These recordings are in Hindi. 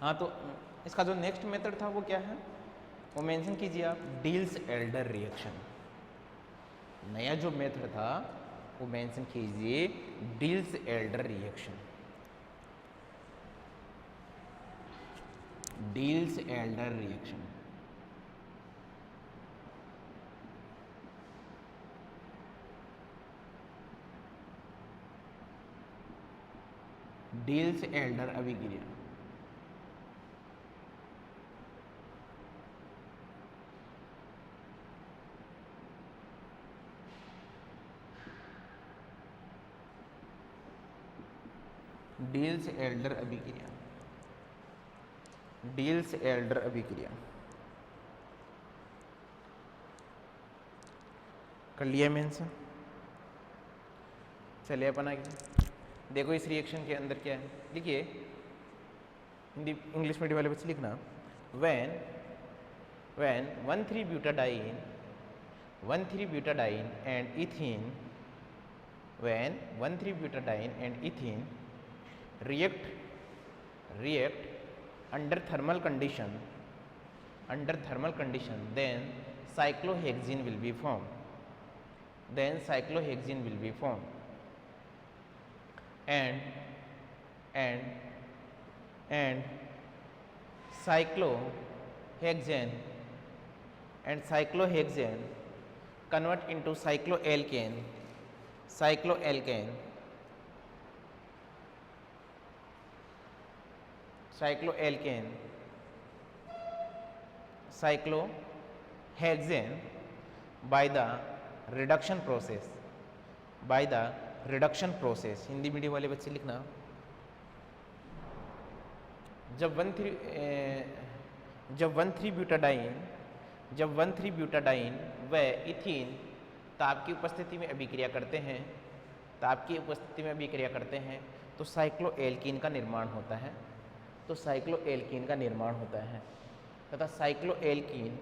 हाँ, तो इसका जो नेक्स्ट मेथड था वो क्या है, वो मेंशन कीजिए आप, डील्स एल्डर रिएक्शन। नया जो मेथड था वो मेंशन कीजिए, deals Elder reaction. Deals Elder reaction. Deals Elder अभिक्रिया। डील्स एल्डर अभिक्रिया। डील्स एल्डर अभिक्रिया कर लिया मेंशन। चलिए अपन आगे देखो, इस रिएक्शन के अंदर क्या है, लिखिए हिंदी इंग्लिश मीडियम वाले बच्चे लिखना, when when 1,3-butadiene 1,3-butadiene and ethene, when 1,3-butadiene and ethene react under thermal condition, then cyclohexene will be formed. Then cyclohexene will be formed, and and and cyclohexane convert into cycloalkane cycloalkane cycloalkane cyclohexane by the reduction process Hindi medium वाले बच्चे लिखना, जब 1,3-ब्यूटाडाइन व इथीन ताप की उपस्थिति में अभिक्रिया करते हैं, तो साइक्लोएल्कीन का निर्माण होता है, तथा साइक्लोएल्कीन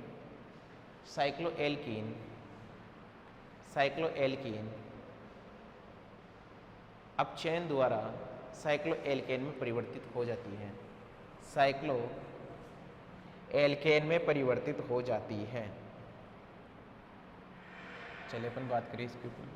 अपचयन द्वारा साइक्लोएल्केन में परिवर्तित हो जाती है। साइक्लोएल्केन में परिवर्तित हो जाती है। चलिए अपन बात करें इसके ऊपर।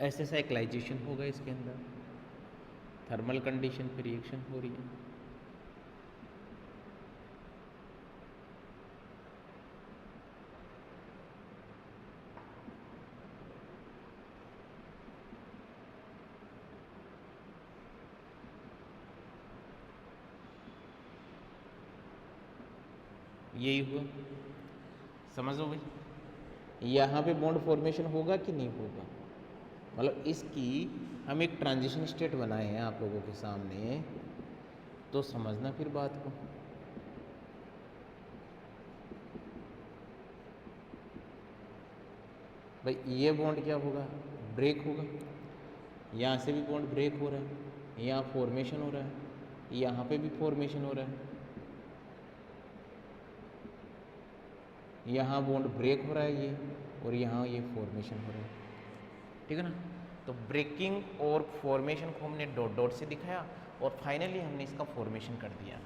ऐसे साइक्लाइजेशन होगा इसके अंदर, थर्मल कंडीशन पे रिएक्शन हो रही है। यही हुआ, समझो भाई, यहाँ पे बॉन्ड फॉर्मेशन होगा कि नहीं होगा, मतलब इसकी हम एक ट्रांजिशन स्टेट बनाए हैं आप लोगों के सामने, तो समझना फिर बात को। भाई ये बॉन्ड क्या होगा, ब्रेक होगा, यहाँ से भी बॉन्ड ब्रेक हो रहा है, यहाँ फॉर्मेशन हो रहा है, यहाँ पे भी फॉर्मेशन हो रहा है, यहाँ बॉन्ड ब्रेक हो रहा है ये, और यहाँ ये फॉर्मेशन हो रहा है, ठीक है ना। तो ब्रेकिंग और फॉर्मेशन को हमने डॉट डॉट से दिखाया, और फाइनली हमने इसका फॉर्मेशन कर दिया।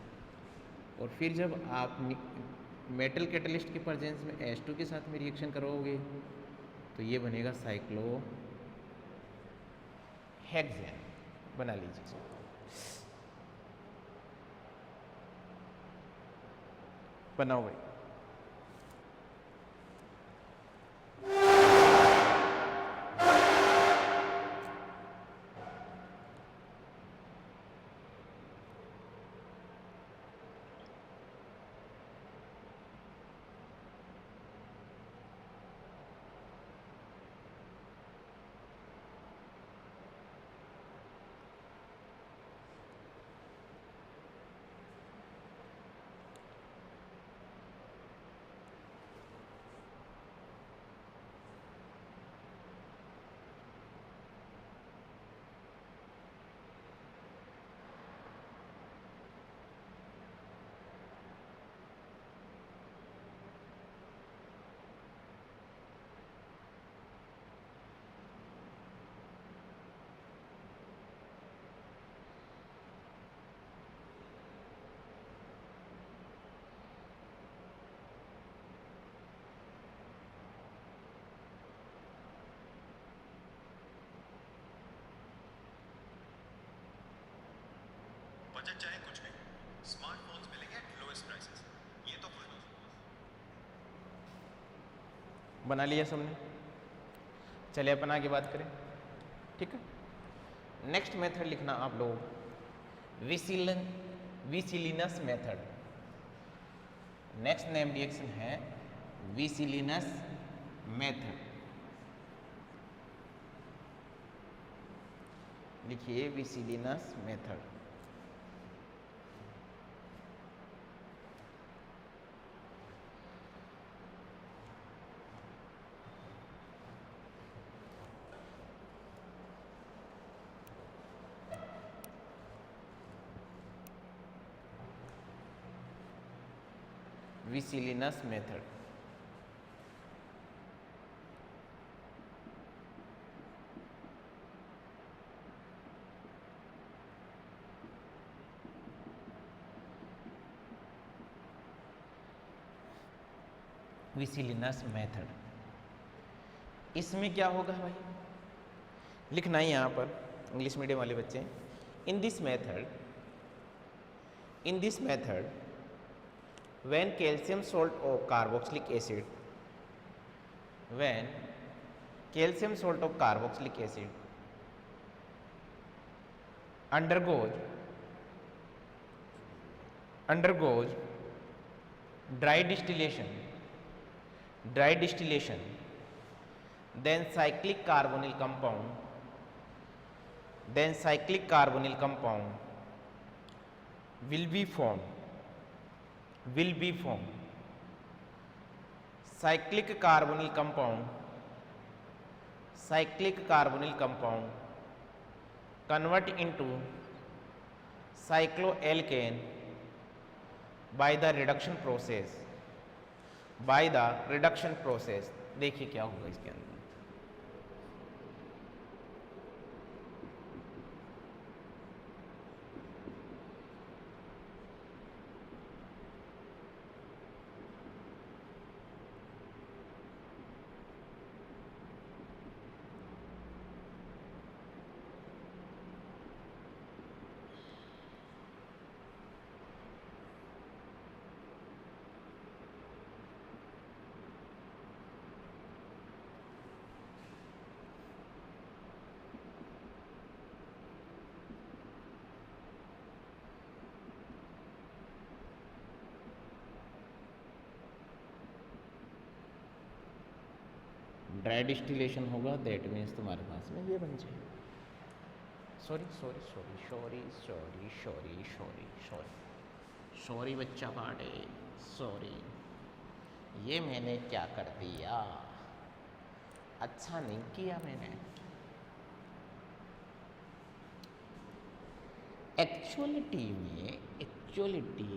और फिर जब आप मेटल कैटलिस्ट के प्रेजेंस में H2 के साथ में रिएक्शन करोगे, तो ये बनेगा साइक्लोहेक्सेन, बना लीजिए। बनाओ भाई। बजट चाहे कुछ भी, स्मार्टफोन्स मिलेंगे एट लोएस्ट प्राइसेस, ये तो खुद बना लिया सबने? चलिए अपन आगे बात करें, ठीक है। नेक्स्ट मेथड लिखना आप लोग विसिलिनस मेथड। नेक्स्ट नेम रिएक्शन है विसिलिनस मेथड। लिखिए विसिलिनस मेथड। विसिलिनस मेथड। विसिलिनस मेथड, इसमें क्या होगा भाई, लिखना है यहाँ पर इंग्लिश मीडियम वाले बच्चे। In this method when calcium salt or carboxylic acid undergoes dry distillation, then cyclic carbonyl compound will be formed. Cyclic carbonyl compound convert into cycloalkane by the reduction process। देखिए क्या होगा इसके अंदर। ड्राई डिस्टिलेशन होगा, दैट मीन्स तुम्हारे पास में ये बन जाएगा। सॉरी बच्चा पाटे, सॉरी, ये मैंने क्या कर दिया, अच्छा नहीं किया मैंने। एक्चुअलिटी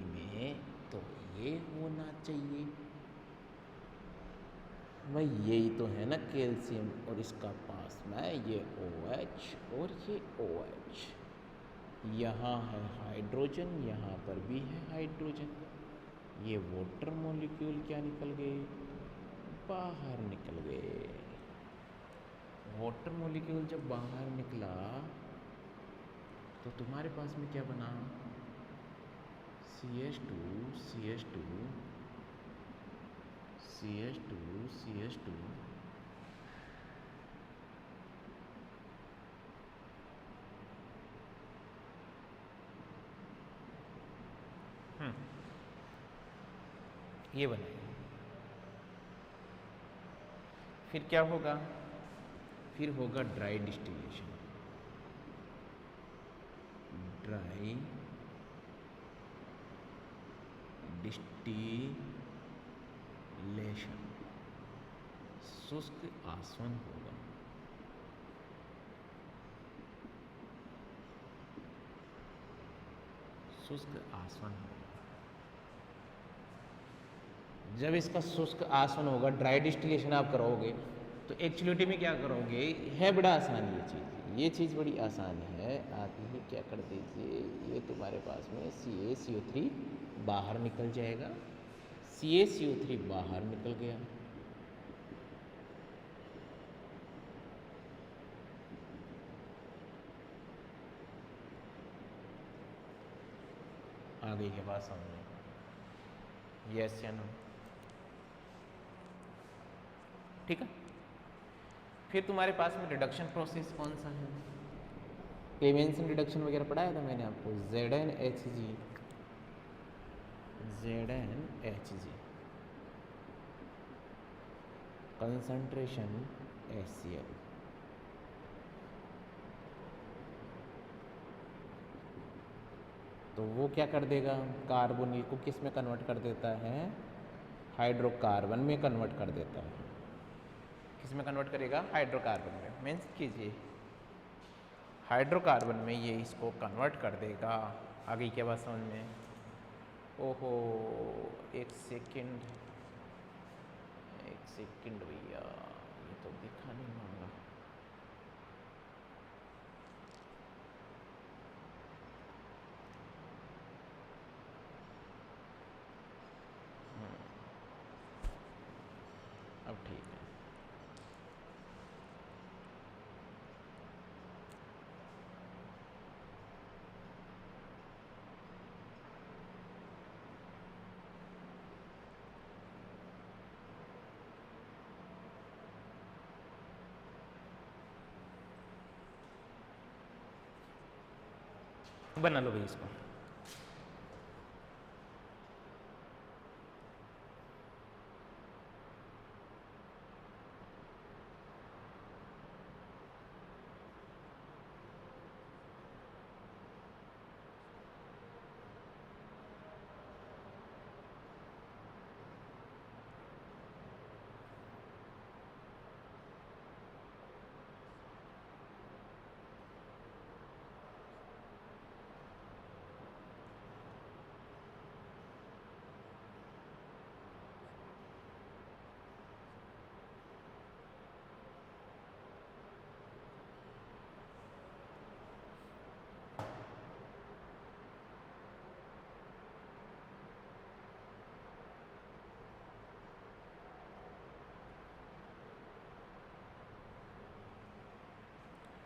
में तो ये होना चाहिए भाई, यही तो है ना कैल्शियम, और इसका पास में ये OH और ये OH, यहाँ है हाइड्रोजन, यहाँ पर भी है हाइड्रोजन। ये वाटर मॉलिक्यूल क्या निकल गए, बाहर निकल गए। वाटर मॉलिक्यूल जब बाहर निकला तो तुम्हारे पास में क्या बना, CH2 ये बना। फिर क्या होगा, फिर होगा ड्राई डिस्टिलेशन। शुष्क आसवन होगा। जब इसका शुष्क आसवन होगा, ड्राई डिस्टिलेशन आप करोगे तो एक्चुअलिटी में क्या करोगे, है बड़ा आसान ये चीज़ बड़ी आसान है। आप ये क्या कर दीजिए, ये तुम्हारे पास में CaCO3 बाहर निकल जाएगा, CaCO3 बाहर निकल गया, आ गई के पास समझ में, यस या नो, ठीक है। फिर तुम्हारे पास में रिडक्शन प्रोसेस कौन सा है, क्लेमेंसन रिडक्शन वगैरह पढ़ाया था मैंने आपको, ZnHG, ZnHG कंसंट्रेशन HCl, तो वो क्या कर देगा, कार्बोनिल को किस में कन्वर्ट कर देता है, हाइड्रोकार्बन में कन्वर्ट कर देता है। किस में कन्वर्ट करेगा, हाइड्रोकार्बन में, मीन्स कीजिए हाइड्रोकार्बन में ये इसको कन्वर्ट कर देगा। आगे क्या बात समझ में, ओहो एक सेकंड भैया, ये तो दिखा नहीं मांगा, अब ठीक है। बना लो भाई इसको।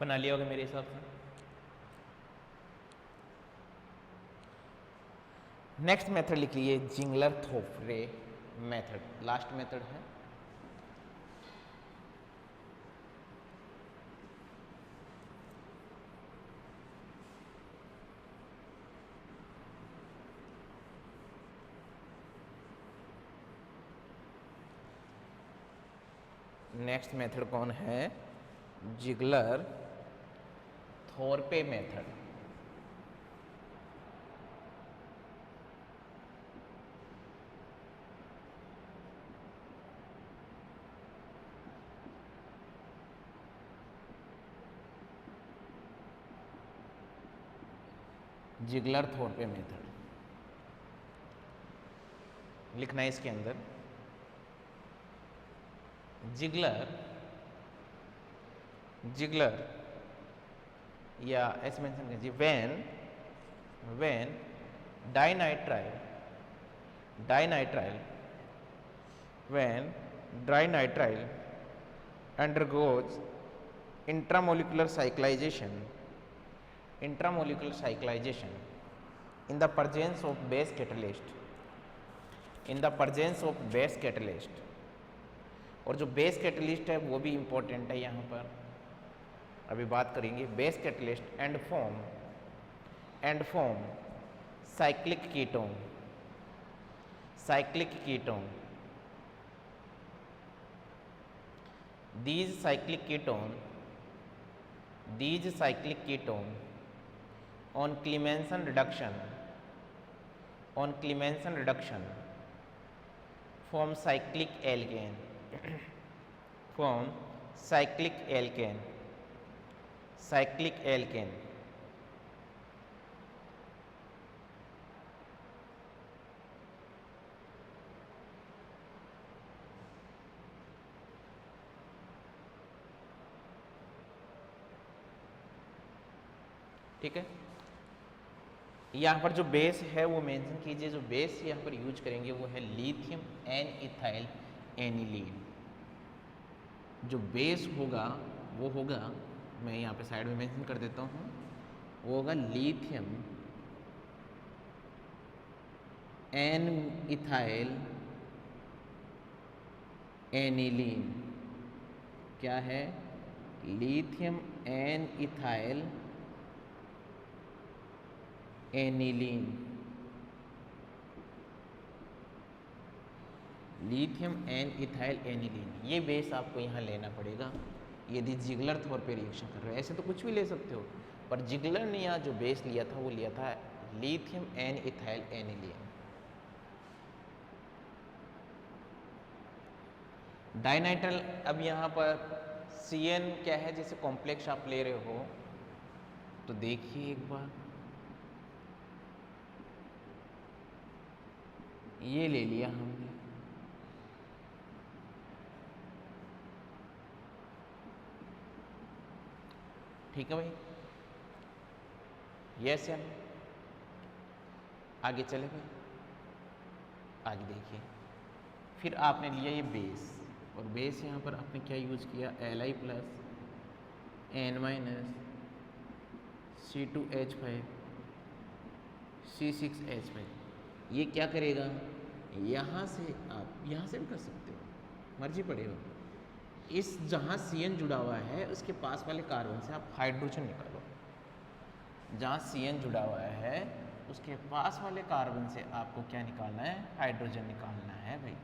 बना लिया होगा मेरे हिसाब से। नेक्स्ट मेथड लिख लिए, जिंगलर-थोपरे मेथड, लास्ट मेथड है। नेक्स्ट मेथड कौन है, जिगलर-थोरपे मेथड। जिगलर-थोरपे मेथड लिखना है इसके अंदर, जिगलर या ऐसे मेंशन कीजिए, when when dinitrile undergoes intramolecular cyclization in the presence of base catalyst, और जो बेस कैटलिस्ट है वो भी इम्पोर्टेंट है यहाँ पर, अभी बात करेंगे base catalyst, and form cyclic ketone. These cyclic ketone on Clemmensen reduction form cyclic alkane ठीक है। यहाँ पर जो बेस है वो मेंशन कीजिए, जो बेस यहाँ पर यूज करेंगे वो है लिथियम एन इथाइल एनिलीन। जो बेस होगा वो होगा, मैं यहाँ पे साइड में मेंशन कर देता हूँ, वो होगा लिथियम एन इथाइल एनिलीन, क्या है, lithium N ethyl aniline, lithium N ethyl aniline. ये बेस आपको यहाँ लेना पड़ेगा यदि जिगलर थोर पे रिएक्शन कर रहे हो। ऐसे तो कुछ भी ले सकते हो, पर जिगलर ने यहाँ जो बेस लिया था वो लिया था लिथियम एन इथाइल एनिलीन। डाइनाइट्राइल, अब यहाँ पर CN क्या है, जैसे कॉम्प्लेक्स आप ले रहे हो तो देखिए एक बार, ये ले लिया हमने, ठीक है भाई, यस या नो। आगे चले भाई, आगे देखिए, फिर आपने लिया ये बेस, और बेस यहाँ पर आपने क्या यूज किया, Li plus N minus C2H5 C6H5। ये क्या करेगा, यहाँ से आप यहाँ से भी कर सकते हो, मर्जी पड़ेगा। इस जहाँ CN जुड़ा हुआ है उसके पास वाले कार्बन से आप हाइड्रोजन निकालो, जहाँ CN जुड़ा हुआ है उसके पास वाले कार्बन से आपको क्या निकालना है, हाइड्रोजन निकालना है भाई।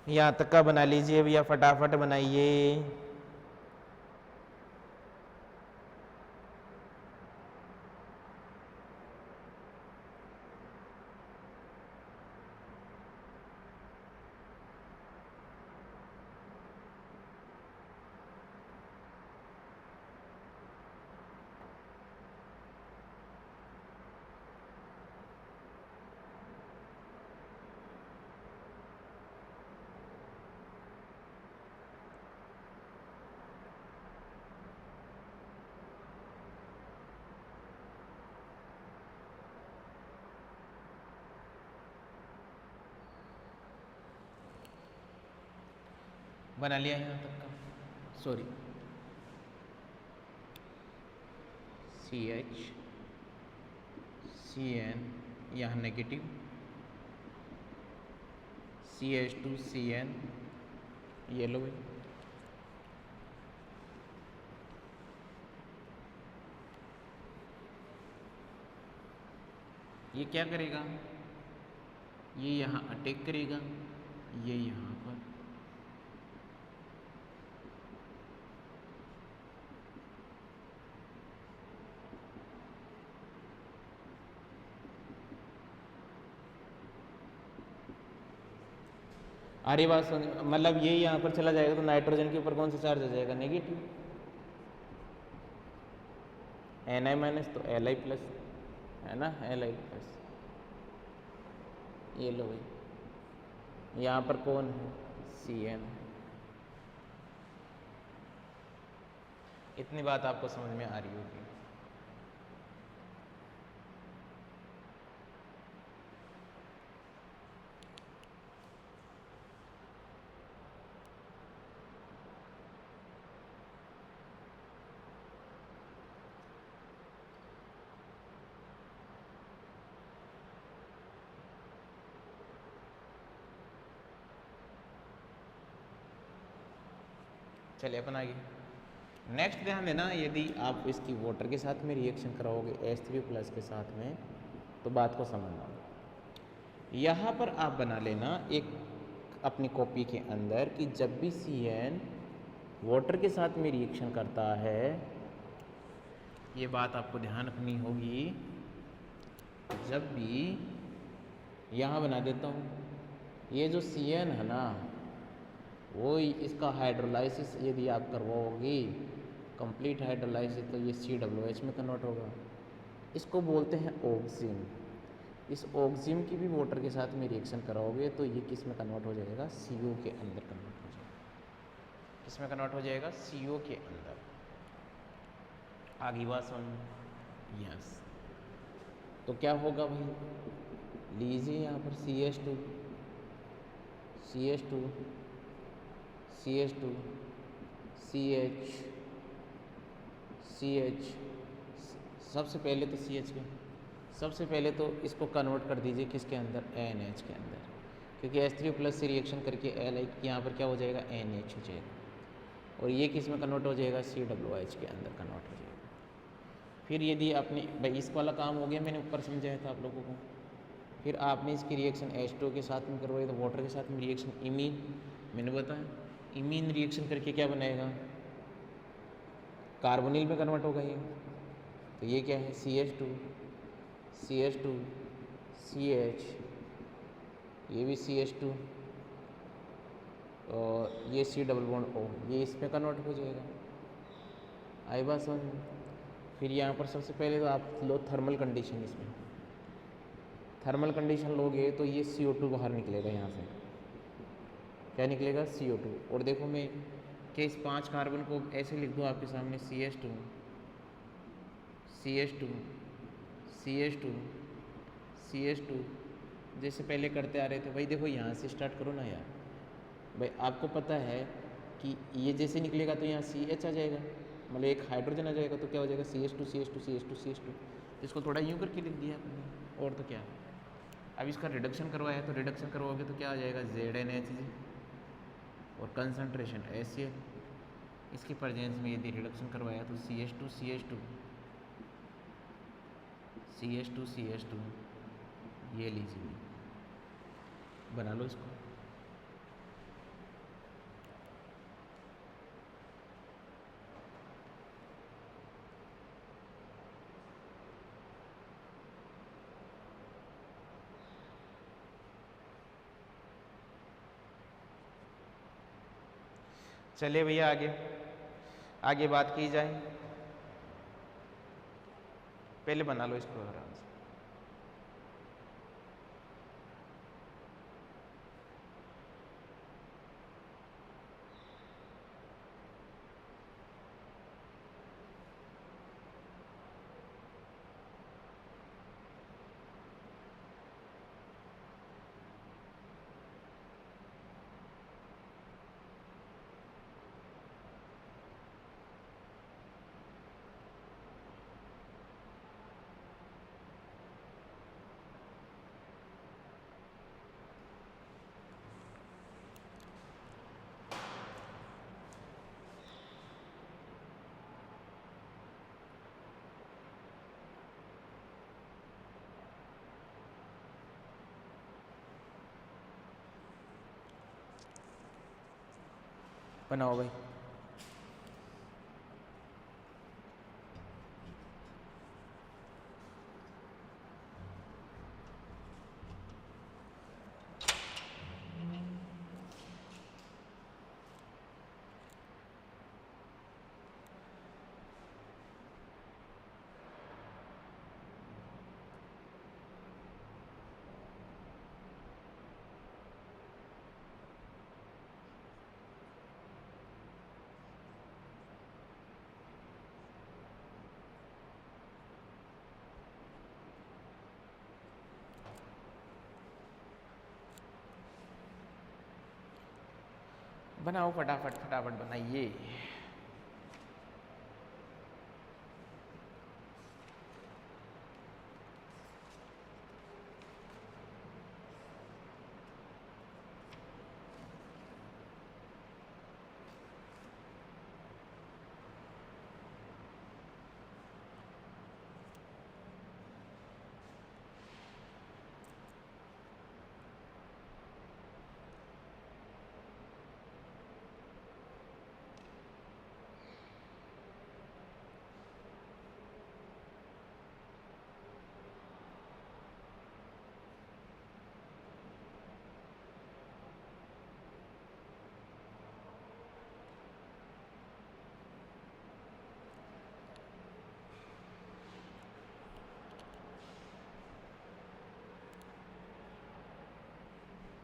यहाँ तक का बना लीजिए भैया, फटाफट बनाइए। बना लिया यहाँ तक का, सॉरी, CH CN यहाँ नेगेटिव, CH2 CN, ये लो भाई, ये क्या करेगा, ये यहाँ अटैक करेगा, ये यहाँ पर, अरे बात सुन, मतलब ये यहाँ पर चला जाएगा तो नाइट्रोजन के ऊपर कौन सा चार्ज आ जाएगा, नेगेटिव, Na माइनस तो Li प्लस है ना, Li प्लस, ये लो भाई, यहाँ पर कौन है, CN। इतनी बात आपको समझ में आ रही होगी। चलिए अपन आगे, नेक्स्ट ध्यान देना, यदि आप इसकी वाटर के साथ में रिएक्शन कराओगे H3 प्लस के साथ में, तो बात को समझना। यहाँ पर आप बना लेना एक अपनी कॉपी के अंदर कि जब भी CN वाटर के साथ में रिएक्शन करता है, ये बात आपको ध्यान रखनी होगी, जब भी, यहाँ बना देता हूँ, ये जो CN है ना, वो इसका हाइड्रोलाइसिस यदि आप करवाओगे, कंप्लीट हाइड्रोलाइसिस, तो ये COH में कन्वर्ट होगा। इसको बोलते हैं ऑक्सिन। इस ऑक्सिन की भी वाटर के साथ में रिएक्शन कराओगे तो ये किस में कन्वर्ट हो जाएगा, CO के अंदर कन्वर्ट हो इसमें कन्वर्ट हो जाएगा CO के अंदर। आगे बात सुन। यस, तो क्या होगा भाई, लीजिए यहाँ पर CH2 CH2 CH2 CH CH, सबसे पहले तो CH के, सबसे पहले तो इसको कन्वर्ट कर दीजिए किसके अंदर, NH के अंदर, क्योंकि H3+ से रिएक्शन करके यहाँ पर क्या हो जाएगा, NH हो जाएगा, और ये किस में कन्वर्ट हो जाएगा, COOH के अंदर कन्वर्ट हो जाएगा। फिर यदि आपने भाई इस वाला काम हो गया, मैंने ऊपर समझाया था आप लोगों को, फिर आपने इसकी रिएक्शन H2 के साथ में करवाई तो वाटर के साथ में रिएक्शन इमीन, मैंने बताया इमीन रिएक्शन करके क्या बनाएगा, कार्बोनिल में कन्वर्ट होगा ये। तो ये क्या है, CH2 CH2 CH, ये भी CH2 और ये C+O, ये इसमें कन्वर्ट हो जाएगा। आई बात समझ में। फिर यहाँ पर सबसे पहले तो आप लो थर्मल कंडीशन, इसमें थर्मल कंडीशन लोगे तो ये CO2 बाहर निकलेगा यहाँ से, क्या निकलेगा, CO2। और देखो मैं कि इस 5 कार्बन को ऐसे लिख दूँ आपके सामने, CH2 CH2 CH2 CH2, जैसे पहले करते आ रहे थे भाई। देखो यहाँ से स्टार्ट करो ना यार भाई, आपको पता है कि ये जैसे निकलेगा तो यहाँ CH आ जाएगा, मतलब एक हाइड्रोजन आ जाएगा, तो क्या हो जाएगा, CH2 CH2 CH2 CH2। इसको थोड़ा यूँ करके लिख दिया आपने, और तो क्या। अब इसका रिडक्शन करवाया तो रिडक्शन करवाओगे तो क्या आ जाएगा, ZnHg, और कंसनट्रेशन HCl। इसकी प्रेजेंस में यदि रिडक्शन करवाया तो CH2 CH2 CH2 CH2, ये लीजिए, बना लो इसको। चलिए भैया आगे आगे बात की जाए, पहले बना लो इसको आराम से। बनाओ भाई। बनाओ फटाफट फटाफट बनाइए।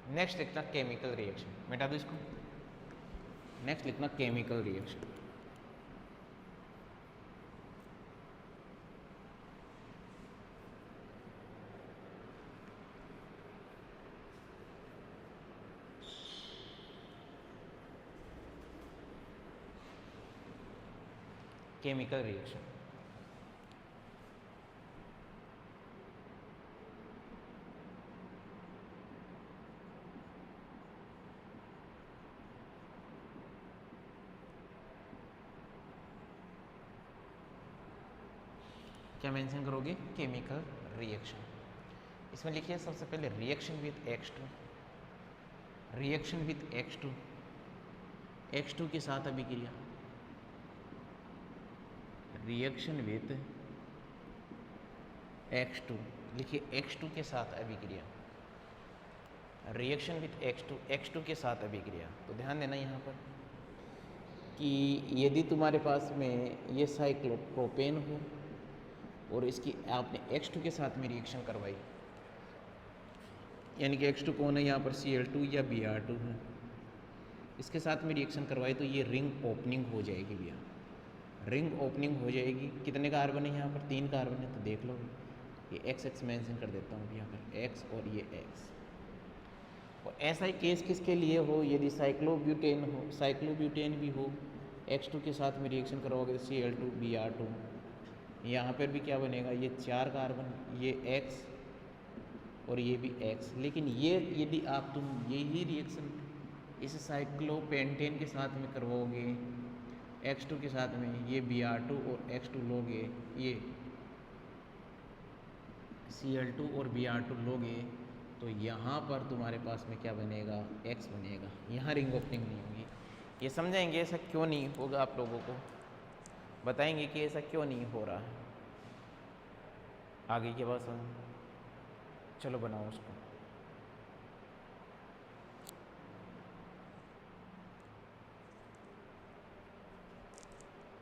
नेक्स्ट देखना केमिकल रिएक्शन, मिटा दो इसको। नेक्स्ट लिखना केमिकल रिएक्शन। Chemical reaction. क्या मेंशन करोगे? Chemical reaction. इसमें लिखिए सबसे पहले reaction with X2, reaction with X2, X2 के साथ अभिक्रिया, रिएक्शन विथ X2, लिखिए X2 के साथ अभिक्रिया, रिएक्शन विथ X2, X2 के साथ अभिक्रिया। तो ध्यान देना यहाँ पर कि यदि तुम्हारे पास में ये साइक्लोप्रोपेन हो और इसकी आपने X2 के साथ में रिएक्शन करवाई, यानी कि X2 कौन है यहाँ पर? Cl2 या Br2 है, इसके साथ में रिएक्शन करवाई तो ये रिंग ओपनिंग हो जाएगी भैया, रिंग ओपनिंग हो जाएगी। कितने कार्बन है यहाँ पर? 3 कार्बन है, तो देख लो ये XX मेंशन कर देता हूँ यहाँ पर X और ये X। और ऐसा ही केस किसके लिए हो? यदि साइक्लोब्यूटेन हो, साइक्लोब्यूटेन भी हो, X2 के साथ में रिएक्शन करवाओगे तो Cl2 Br2, यहाँ पर भी क्या बनेगा? ये 4 कार्बन, ये X और ये भी X। लेकिन ये यदि तुम यही रिएक्शन इस साइक्लोपेंटेन के साथ में करवाओगे X2 के साथ में, ये Br2 और X2 लोगे, ये Cl2 और Br2 लोगे, तो यहाँ पर तुम्हारे पास में क्या बनेगा? X बनेगा। यहाँ रिंग ओपनिंग नहीं होगी। ये समझाएंगे ऐसा क्यों नहीं होगा, आप लोगों को बताएंगे कि ऐसा क्यों नहीं हो रहा है आगे के बाद। चलो बनाओ उसको।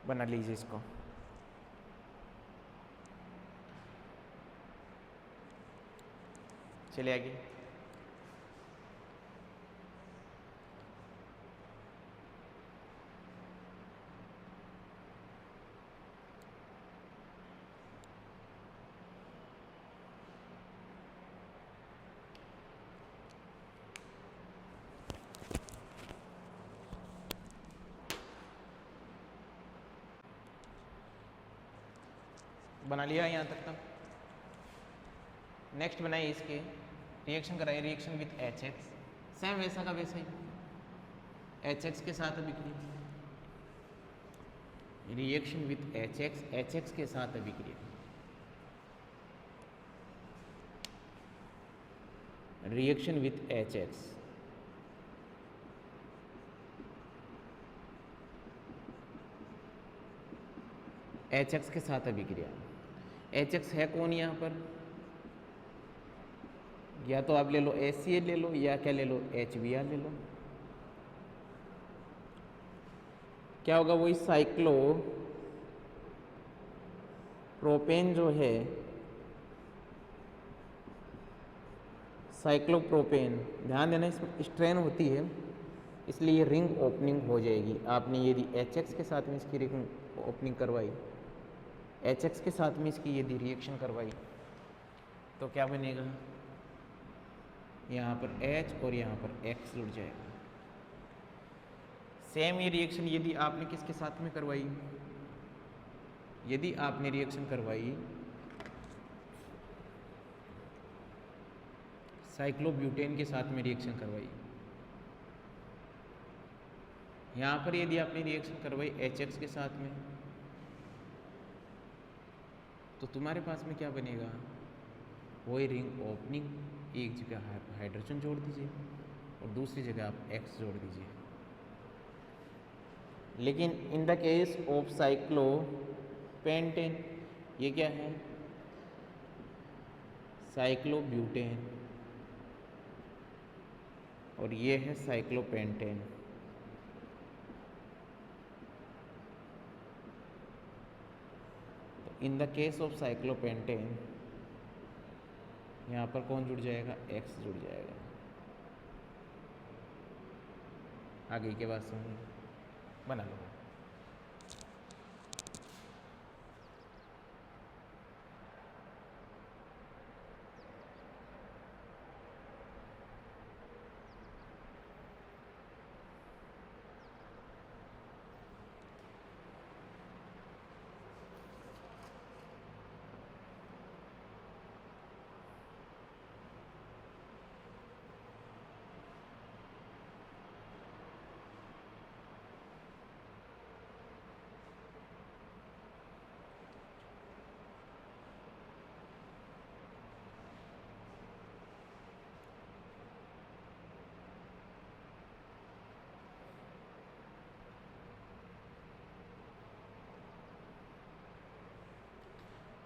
बना लीजिए इसको। चलिए आगे। बना लिया यहाँ तक। नेक्स्ट बनाइए इसके रिएक्शन कराइए, रिएक्शन विथ HX, सेम वैसा का वैसा ही HX के साथ अभिक्रिया, रिएक्शन विथ HX, HX के साथ अभिक्रिया, रिएक्शन विथ HX, HX के साथ अभिक्रिया। HX है कौन यहाँ पर? या तो आप ले लो HCl ले लो, या क्या ले लो? HBr ले लो। क्या होगा? वही साइक्लो प्रोपेन जो है, साइक्लोप्रोपेन, ध्यान देना इसमें स्ट्रेन होती है इसलिए रिंग ओपनिंग हो जाएगी। आपने यदि HX के साथ में इसकी रिंग ओपनिंग करवाई, HX के साथ में इसकी यदि रिएक्शन करवाई, तो क्या बनेगा? यहाँ पर H और यहाँ पर X जुड़ जाएगा। सेम ये रिएक्शन यदि आपने किसके साथ में करवाई? यदि आपने रिएक्शन करवाई साइक्लोब्यूटेन के साथ में रिएक्शन करवाई, यहाँ पर यदि आपने रिएक्शन करवाई HX के साथ में, तो तुम्हारे पास में क्या बनेगा? वही रिंग ओपनिंग, एक जगह हाइड्रोजन जोड़ दीजिए और दूसरी जगह आप X जोड़ दीजिए। लेकिन in the case of cyclopentane ये क्या है? साइक्लोब्यूटेन और ये है साइक्लोपेंटेन। तो in the case of cyclopentane यहाँ पर कौन जुड़ जाएगा? X जुड़ जाएगा। आगे के बाद सुनिए। बना लो।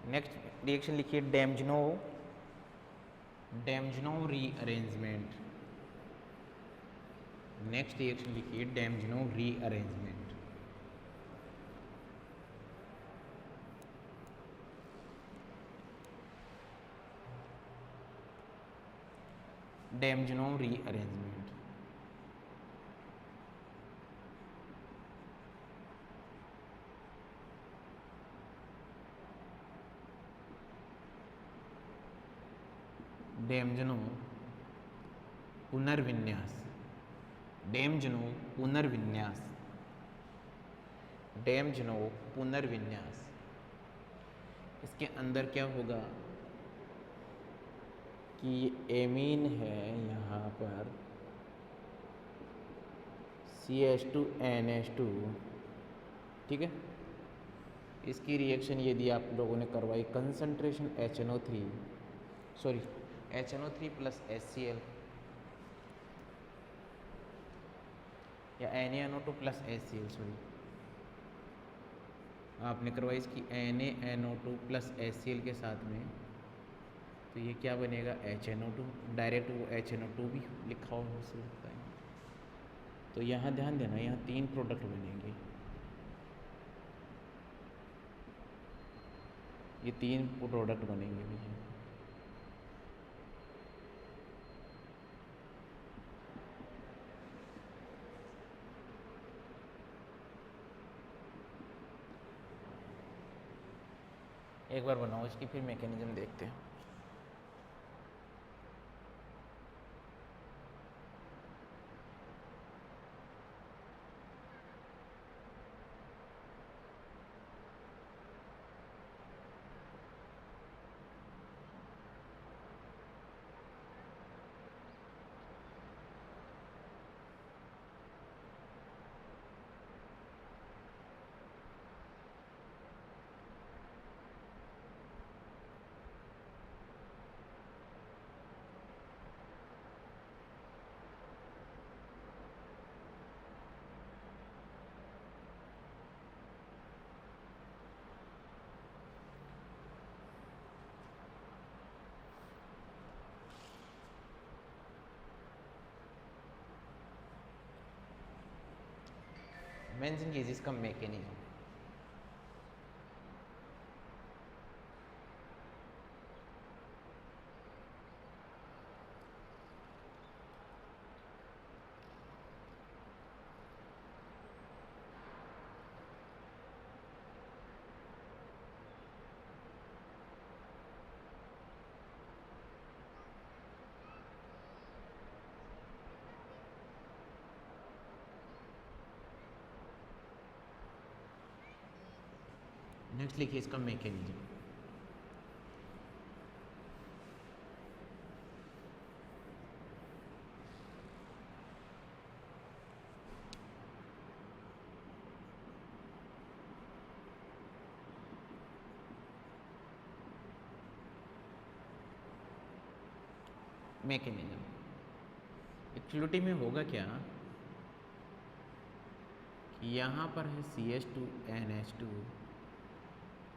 नेक्स्ट रिएक्शन लिखिए डैमजनो रीअरेंजमेंट। नेक्स्ट रिएक्शन लिखिए डैमजनो रीअरेंजमेंट। डैमजनो रीअरेंजमेंट। डैमजनो पुनर्विन्यास। डैमजनो पुनर्विन्यास। डैमजनो पुनर्विन्यास। इसके अंदर क्या होगा कि एमीन है यहाँ पर CH2NH2, ठीक है। इसकी रिएक्शन यदि आप लोगों ने करवाई कंसंट्रेशन HNO3 प्लस HCl या NaNO2 प्लस HCl, आपने करवाई इसकी NaNO2 प्लस HCl के साथ में, तो ये क्या बनेगा HNO2। डायरेक्ट वो HNO2 भी लिखा हो सकता है। तो यहाँ ध्यान देना, यहाँ 3 प्रोडक्ट बनेंगे। ये 3 प्रोडक्ट बनेंगे भैया। एक बार बनाओ इसकी, फिर मैकेनिज्म देखते हैं। मेंशन कीजिए इसका मैकेनिज्म। नेक्स्ट लिखिए इसका मैकेनिज्म। मैकेनिज्म एक्चुअलिटी में होगा क्या कि यहाँ पर है CH2NH2,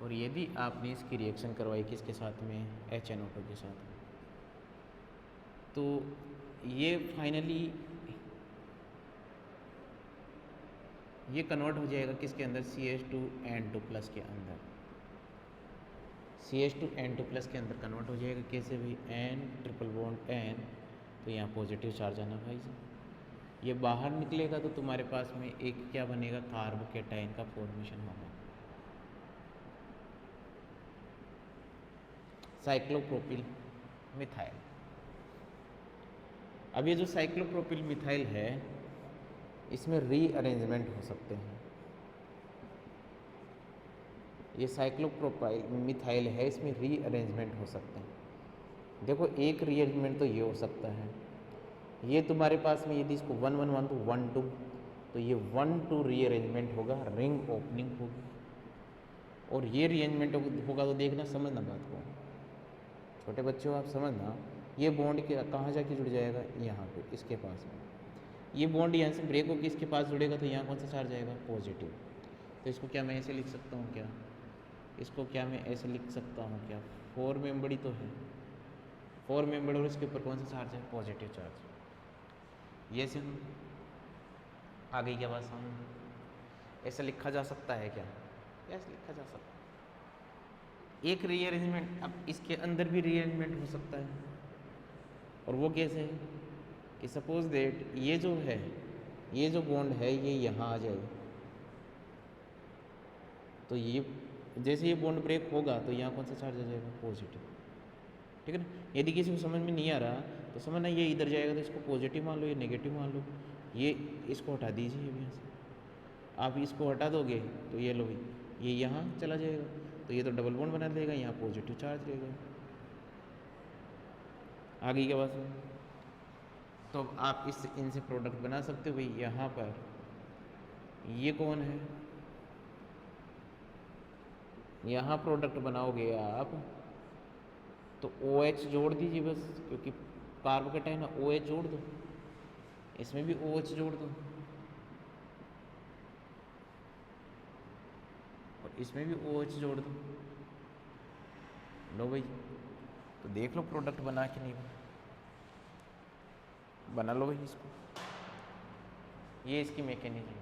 और यदि आपने इसकी रिएक्शन करवाई किसके साथ में, HNO2 के साथ, तो ये फाइनली ये कन्वर्ट हो जाएगा किसके अंदर, CH2N2 प्लस के अंदर। CH2N2 प्लस के अंदर कन्वर्ट हो जाएगा। कैसे भी N ट्रिपल बॉन्ड N, तो यहाँ पॉजिटिव चार्ज आना भाई जी। ये बाहर निकलेगा तो तुम्हारे पास में एक क्या बनेगा, कार्बोकेटाइन का फॉर्मेशन होगा, साइक्लोप्रोपिल मिथाइल। अब ये जो साइक्लोप्रोपिल मिथाइल है इसमें रीअरेंजमेंट हो सकते हैं। ये साइक्लोप्रोपाइल मिथाइल है, इसमें रीअरेंजमेंट हो सकते हैं। देखो एक रीअरेंजमेंट तो ये हो सकता है, ये तुम्हारे पास में यदि इसको 1 1 1 तो 1 2, तो ये 1 2 रीअरेंजमेंट होगा, रिंग ओपनिंग होगी। और ये रीअरेंजमेंट होगा तो देखना, समझना बात को, छोटे बच्चों आप समझना, ये बॉन्ड के कहाँ जाके जुड़ जाएगा, यहाँ पे इसके पास में। ये बॉन्ड यहाँ से ब्रेक होकर इसके पास जुड़ेगा तो यहाँ कौन सा चार्ज आएगा, पॉजिटिव। तो इसको क्या मैं ऐसे लिख सकता हूँ क्या, इसको क्या मैं ऐसे लिख सकता हूँ क्या, 4 मेंबर्ड तो है, 4 मेंबर्ड और इसके ऊपर कौन सा चार्ज है, पॉजिटिव चार्ज। ये से हम आ गई क्या बात समझ, ऐसा लिखा जा सकता है क्या, ऐसे लिखा जा सकता है। एक रीअरेंजमेंट, अब इसके अंदर भी रीअरेंजमेंट हो सकता है, और वो कैसे है कि सपोज दैट ये जो है, ये जो बॉन्ड है ये यहाँ आ जाए, तो ये जैसे ये बॉन्ड ब्रेक होगा तो यहाँ कौन सा चार्ज आ जाएगा, पॉजिटिव, ठीक है ना। यदि किसी को समझ में नहीं आ रहा तो समझना, ये इधर जाएगा तो इसको पॉजिटिव मान लो, ये नेगेटिव मान लो, ये इसको हटा दीजिए अभी यहाँ से, आप इसको हटा दोगे तो ये लो भाई, ये यहाँ चला जाएगा तो ये तो डबल बॉन्ड बना देगा, यहाँ पॉजिटिव चार्ज रहेगा। आ गई क्या बात। तो अब आप इस इनसे प्रोडक्ट बना सकते हो भाई। यहाँ पर ये कौन है, यहाँ प्रोडक्ट बनाओगे आप तो OH जोड़ दीजिए बस, क्योंकि कार्बोकेटाइन है, OH जोड़ दो, इसमें भी OH जोड़ दो और इसमें भी OH जोड़ दो, लो भाई। तो देख लो प्रोडक्ट बना कि नहीं बना लो भाई इसको, ये इसकी मैकेनिज्म।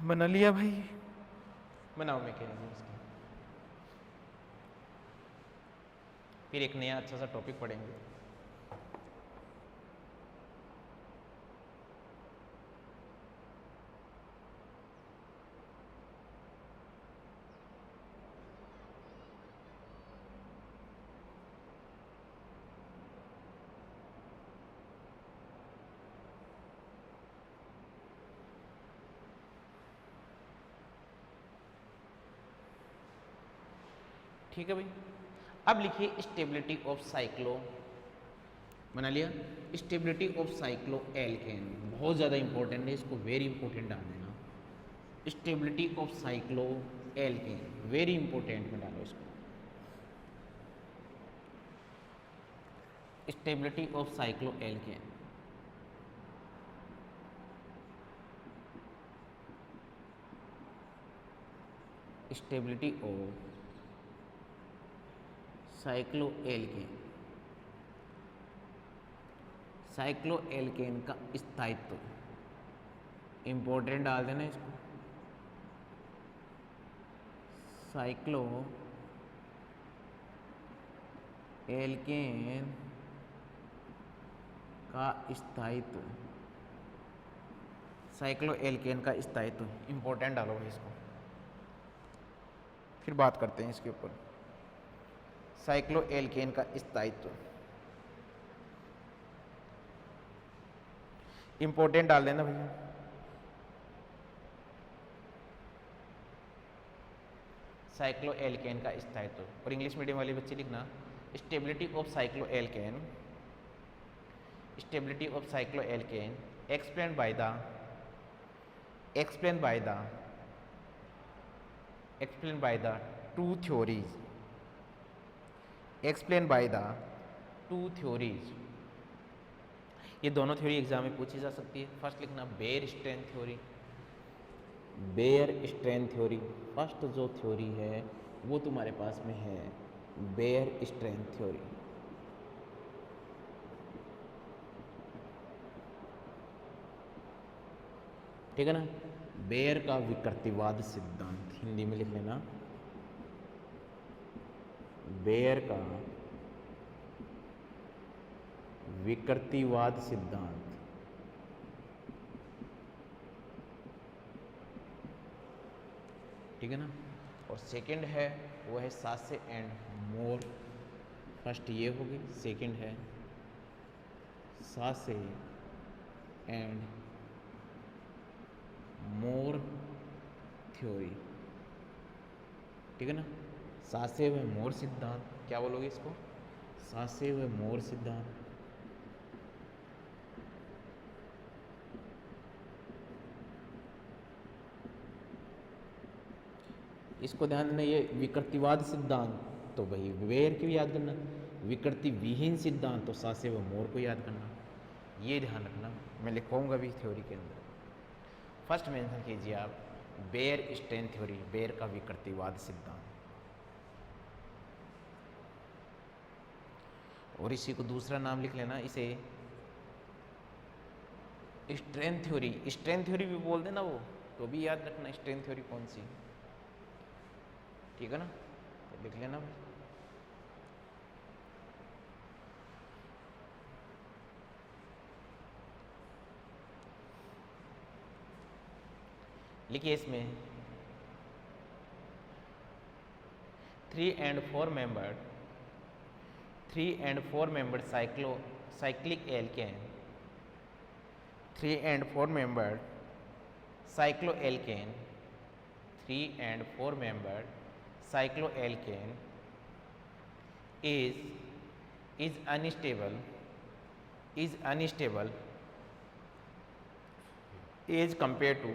बना लिया भाई, बनाओ मैकेनिज्म इसका। फिर एक नया अच्छा सा टॉपिक पढ़ेंगे। ठीक है भाई। अब लिखिए स्टेबिलिटी ऑफ साइक्लो, बना लिया, स्टेबिलिटी ऑफ साइक्लो एल्केन, बहुत ज़्यादा इंपॉर्टेंट है, इसको वेरी इंपॉर्टेंट डाल देना। Stability of cycloalkane very important में डालो इसको। Stability of cycloalkane, stability of cycloalkane, cycloalkane का स्थायित्व इंपॉर्टेंट डाल देना इसको। साइक्लोएल्केन का स्थायित्व, साइक्लोएल्केन का स्थायित्व इंपॉर्टेंट डालो भाई इसको, फिर बात करते हैं इसके ऊपर। साइक्लोएल्केन का स्थायित्व इंपॉर्टेंट डाल देना भैया। साइक्लोएल्केन का स्थायित्व, और इंग्लिश मीडियम वाले बच्चे लिखना stability of cycloalkane, stability of cycloalkane explained by the explained by the two theories, explained by the two theories। ये दोनों थ्योरी एग्जाम में पूछी जा सकती है। फर्स्ट लिखना Baeyer strain theory, Baeyer strain theory. First जो थ्योरी है वो तुम्हारे पास में है बेयर स्ट्रेन थ्योरी। ठीक है ना। बेयर का विकृतिवाद सिद्धांत, हिंदी में लिख लेना, बेयर का विकृतिवाद सिद्धांत। ठीक है ना। और सेकंड है वो है सासे एंड मोर। फर्स्ट ये होगी, सेकंड है सासे एंड मोर थ्योरी। ठीक है ना। सासे व मोर सिद्धांत, क्या बोलोगे इसको, सासे व मोर सिद्धांत। इसको ध्यान देना, ये विकृतिवाद सिद्धांत तो भाई बेयर को याद करना, विकृति विहीन सिद्धांत तो सासे व मोर को याद करना। ये ध्यान रखना, मैं लिखवाऊंगा भी थ्योरी के अंदर। फर्स्ट मेंशन कीजिए आप बेयर स्ट्रेन थ्योरी, बेयर का विकृतिवाद सिद्धांत। और इसी को दूसरा नाम लिख लेना, इसे स्ट्रेन थ्योरी, स्ट्रेन थ्योरी भी बोल देना वो, तो भी याद रखना स्ट्रेन थ्योरी कौन सी। ठीक है ना, तो लिख लेना भाई। लिखिए इसमें 3 and 4 membered cyclic alkane, 3 and 4 membered cycloalkane, 3 and 4 membered cycloalkane is unstable as compared to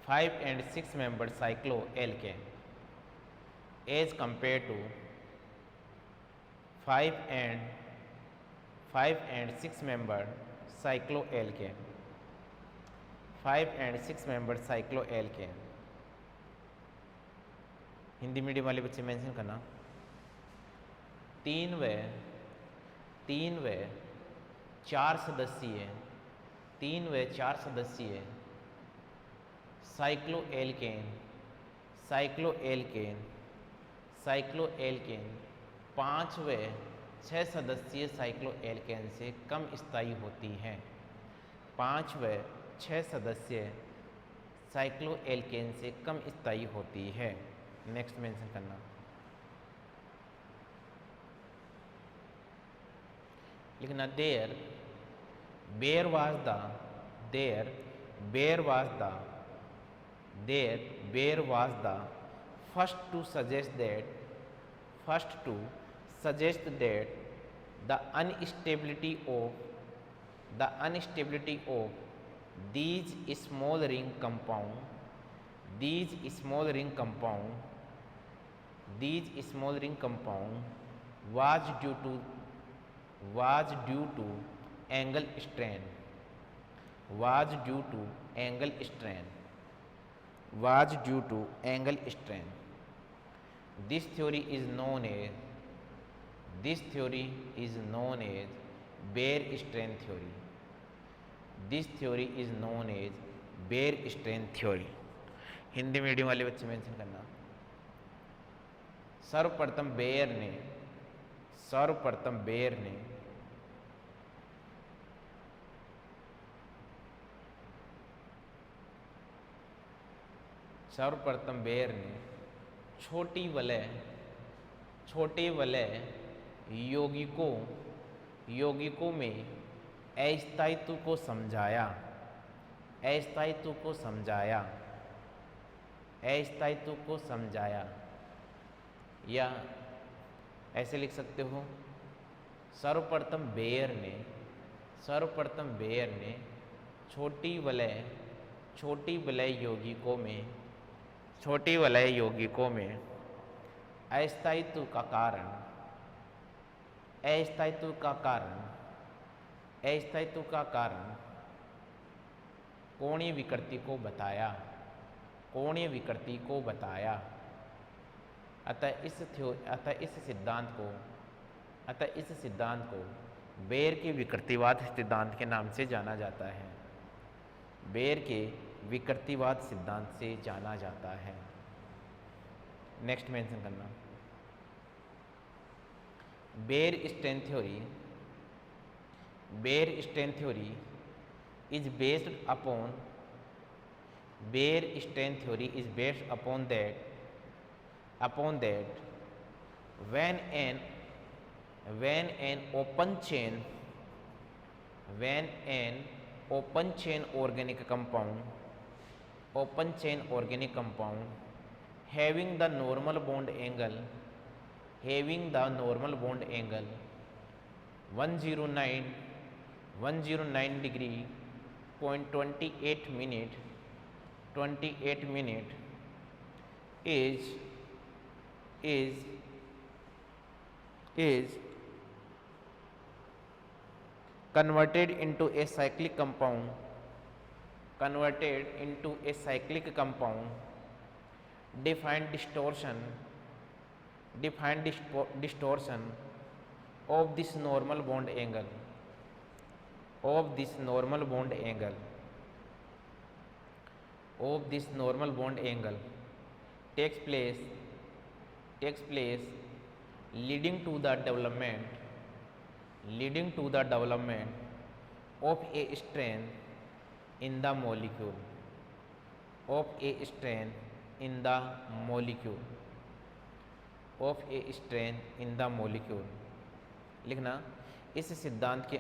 5 and 6 membered cycloalkane, as compared to 5 and 6 membered cycloalkane, 5 and 6 membered cycloalkane। Hindi medium वाले बच्चे मेंशन करना, तीन व चार सदस्यीय साइक्लोएल्केन 5 व 6 सदस्यीय साइक्लोएल्केन से कम स्थायी होती हैं। 5 व 6 सदस्यीय साइक्लोएल्केन से कम स्थायी होती है। नेक्स्ट मेंशन करना, लिखना Bayer was the first to suggest that the instability of these small ring compound was due to angle strain, This theory is known as Bayer strain theory. Hindi medium वाले बच्चे मेंशन करना, सर्वप्रथम बेयर ने छोटे वलय यौगिकों में अस्थायित्व को समझाया, या ऐसे लिख सकते हो, सर्वप्रथम बेयर ने छोटी वलय यौगिकों में अस्थायित्व का कारण कोणीय विकृति को बताया। अतः इस सिद्धांत को बेयर के विकृतिवाद सिद्धांत के नाम से जाना जाता है। बेयर के विकृतिवाद सिद्धांत से जाना जाता है। नेक्स्ट मेंशन करना, Baeyer strength theory is based upon that when an open chain organic compound having the normal bond angle 109 degree 28 minute is converted into a cyclic compound defined distortion of this normal bond angle takes place leading to the development of a strain in the molecule लिखना। इस सिद्धांत के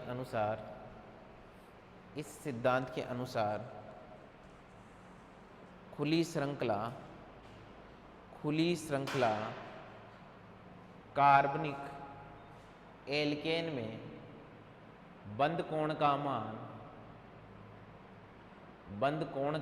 अनुसार खुली श्रृंखला कार्बनिक एल्केन में बंद कोण का मान बंद कोण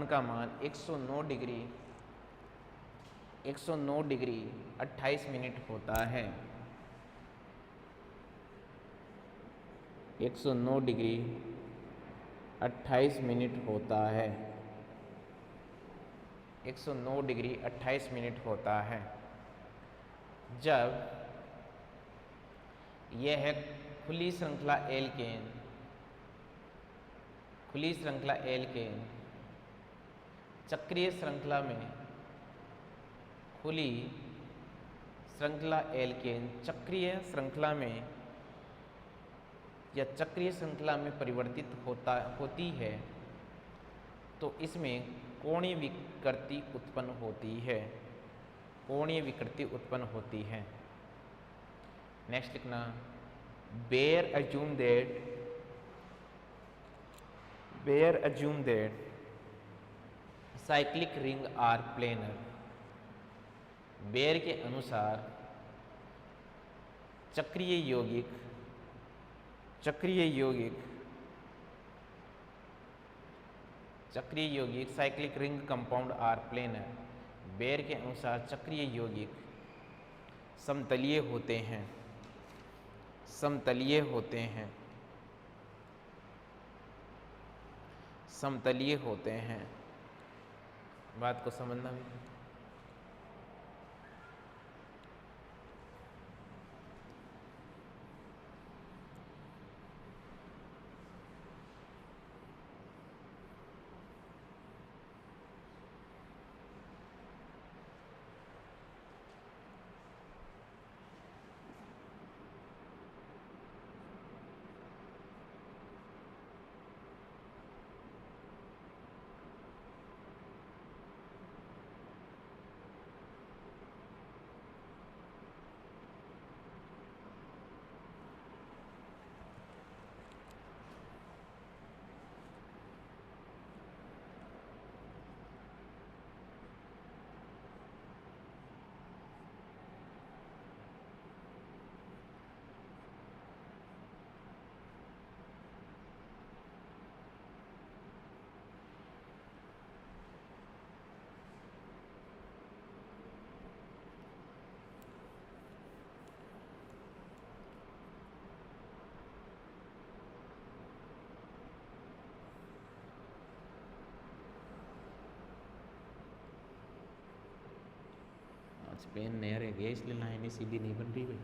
का मान 109 डिग्री 28 मिनट होता है। 109 डिग्री 28 मिनट होता है। 109 डिग्री 28 मिनट होता है जब यह खुली श्रृंखला एल्केन चक्रीय श्रृंखला में चक्रीय श्रृंखला में परिवर्तित होती है तो इसमें कोणीय विकृति उत्पन्न होती है। नेक्स्ट लिखना, Baeyer assume that cyclic ring are planar. Baeyer के अनुसार चक्रीय यौगिक cyclic ring compound are planar. Baeyer के अनुसार चक्रीय यौगिक समतलीय होते हैं। बात को समझना भी। एक्सप्लेन नया रह गया इसलिए लाइनें सीधी नहीं बन रही भाई।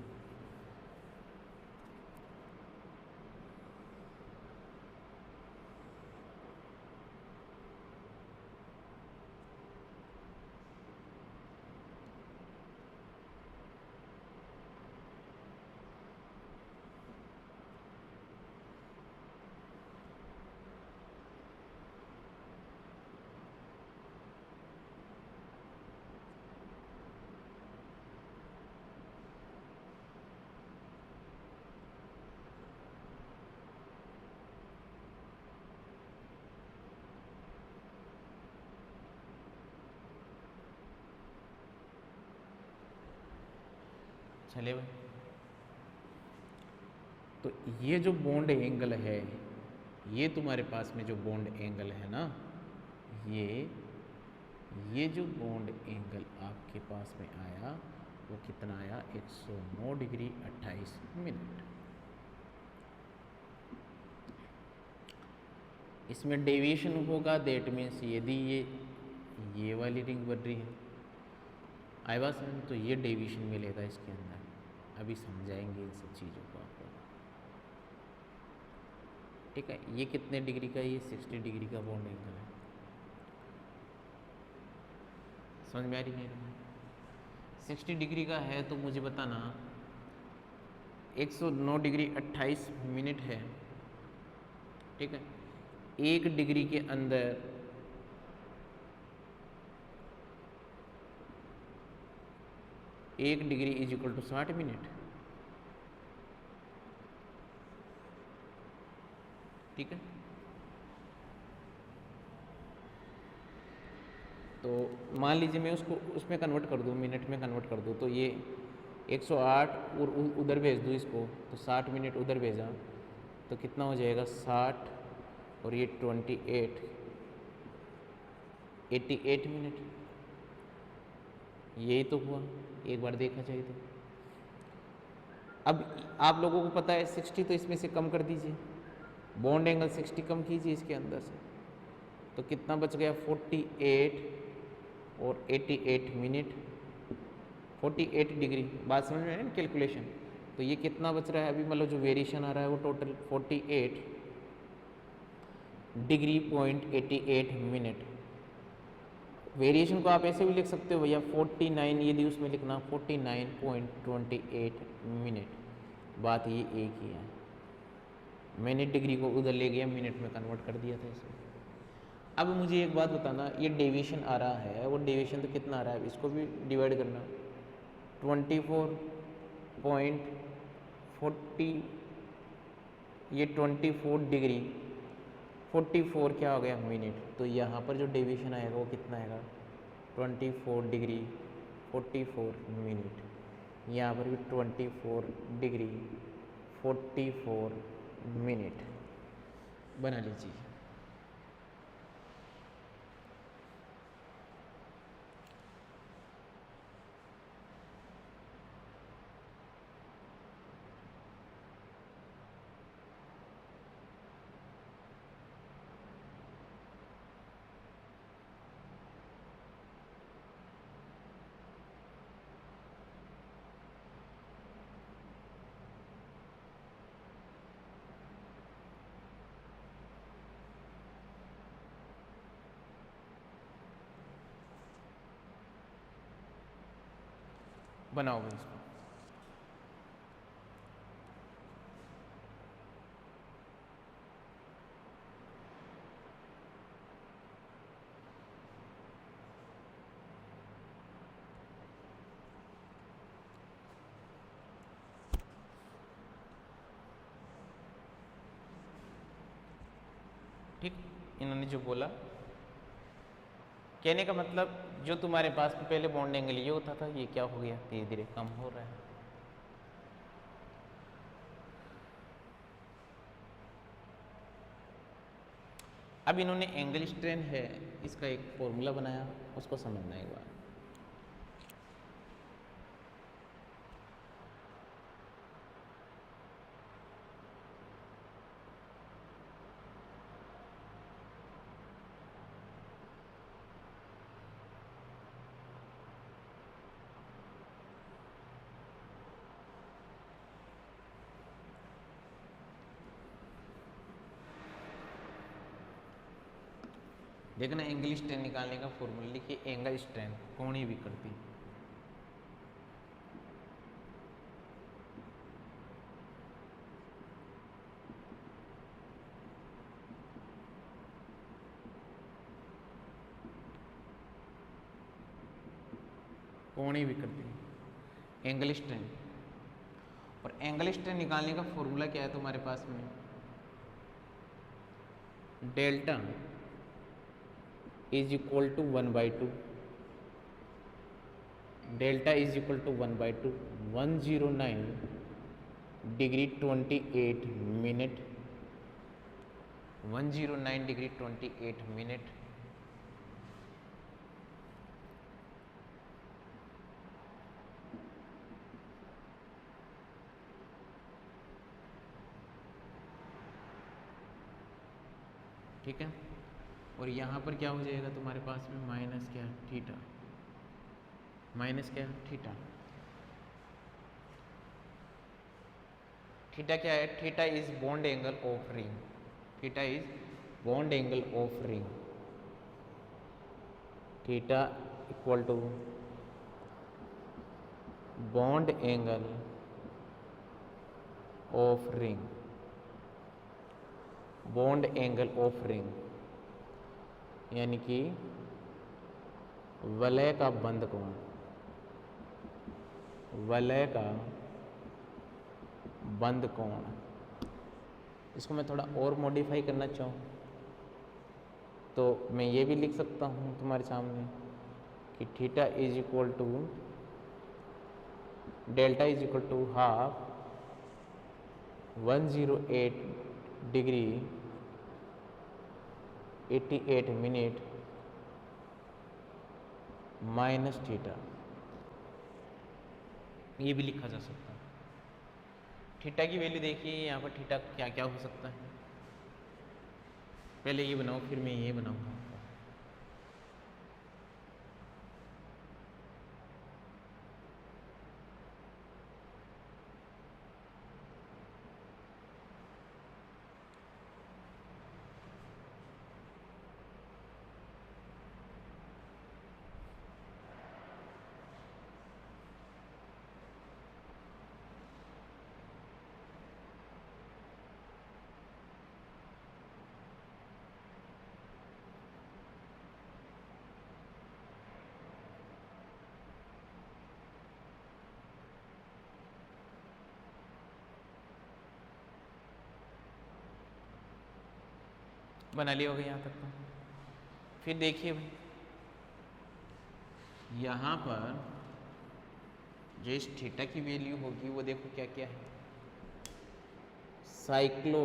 चले भाई, तो ये जो बॉन्ड एंगल है, ये तुम्हारे पास में जो बॉन्ड एंगल है ना, ये जो बॉन्ड एंगल आपके पास में आया वो कितना आया, 109 डिग्री 28 मिनट। इसमें डेविएशन होगा, दैट मीन्स यदि ये वाली रिंग बन रही है आई बात समझ, तो ये डेविएशन मिलेगा इसके अंदर। अभी समझाएंगे इन सब चीज़ों को आपको, ठीक है। ये कितने डिग्री का है, ये 60 डिग्री का बॉन्ड एंगल है। समझ में आ रही है? 60 डिग्री का है तो मुझे बताना 109 डिग्री 28 मिनट है, ठीक है। 1 डिग्री के अंदर 1 degree is equal to 60 minute, ठीक है। तो मान लीजिए मैं उसको उसमें कन्वर्ट कर दूँ, मिनट में कन्वर्ट कर दूँ, तो ये 108 और उधर भेज दूँ इसको, तो 60 मिनट उधर भेजा तो कितना हो जाएगा 60 और ये 28, 88 मिनट। यही तो हुआ एक बार देखा जाए तो। अब आप लोगों को पता है 60, तो इसमें से कम कर दीजिए, बॉन्ड एंगल 60 कम कीजिए इसके अंदर से, तो कितना बच गया 48 और 88 मिनट, 48 डिग्री। बात समझ में है ना कैलकुलेशन? तो ये कितना बच रहा है अभी, मतलब जो वेरिएशन आ रहा है वो total 48 degree point 88 minute. Variation को आप ऐसे भी लिख सकते हो भैया 49, यदि उसमें लिखना 49.28 मिनट। बात ये एक ही है, मैंने डिग्री को उधर ले गया, मिनट में कन्वर्ट कर दिया था इसमें। अब मुझे एक बात बताना, ये डेविएशन आ रहा है, वो डेविएशन तो कितना आ रहा है, इसको भी डिवाइड करना। 24.40, ये 24 डिग्री 44 क्या हो गया मिनट, तो यहाँ पर जो डेविएशन आएगा वो कितना आएगा 24 डिग्री 44 मिनट। यहाँ पर भी 24 डिग्री 44 मिनट बना लीजिए। बनाओगे इसको, ठीक। इन्होंने जो बोला, कहने का मतलब जो तुम्हारे पास में पहले बॉन्ड एंगल ये होता था, ये क्या हो गया, धीरे धीरे कम हो रहा है। अब इन्होंने एंगल स्ट्रेन है, इसका एक फॉर्मूला बनाया, उसको समझना एक बार। देखना एंगल स्ट्रेन निकालने का फॉर्मूला लिखिए, एंगल स्ट्रेन कोणीय विकृति। कोणीय विकृति एंगल स्ट्रेन। और एंगल स्ट्रेन निकालने का फॉर्मूला क्या है तुम्हारे पास में, delta is equal to 1/2, delta is equal to 1/2, 109 degree 28 minute, 109 degree 28 minute. ठीक है, और यहाँ पर क्या हो जाएगा तुम्हारे पास में, माइनस क्या, थीटा, माइनस क्या, थीटा। थीटा क्या है, theta is bond angle of ring, theta is bond angle of ring, theta equal to bond angle of ring, bond angle of ring यानी कि वलय का बंद कोण, वलय का बंद कोण। इसको मैं थोड़ा और मॉडिफाई करना चाहूँ तो मैं ये भी लिख सकता हूँ तुम्हारे सामने कि theta is equal to delta is equal to half 108 degree 88 minute minus theta, ये भी लिखा जा सकता है। थीटा की वैल्यू देखिए यहाँ पर, थीटा क्या क्या हो सकता है, पहले ये बनाओ फिर मैं ये बनाऊंगा। बना लिया होगा यहाँ तक तो। फिर देखिए भाई यहाँ पर जो इस थीटा की वैल्यू होगी वो देखो क्या क्या है, साइक्लो,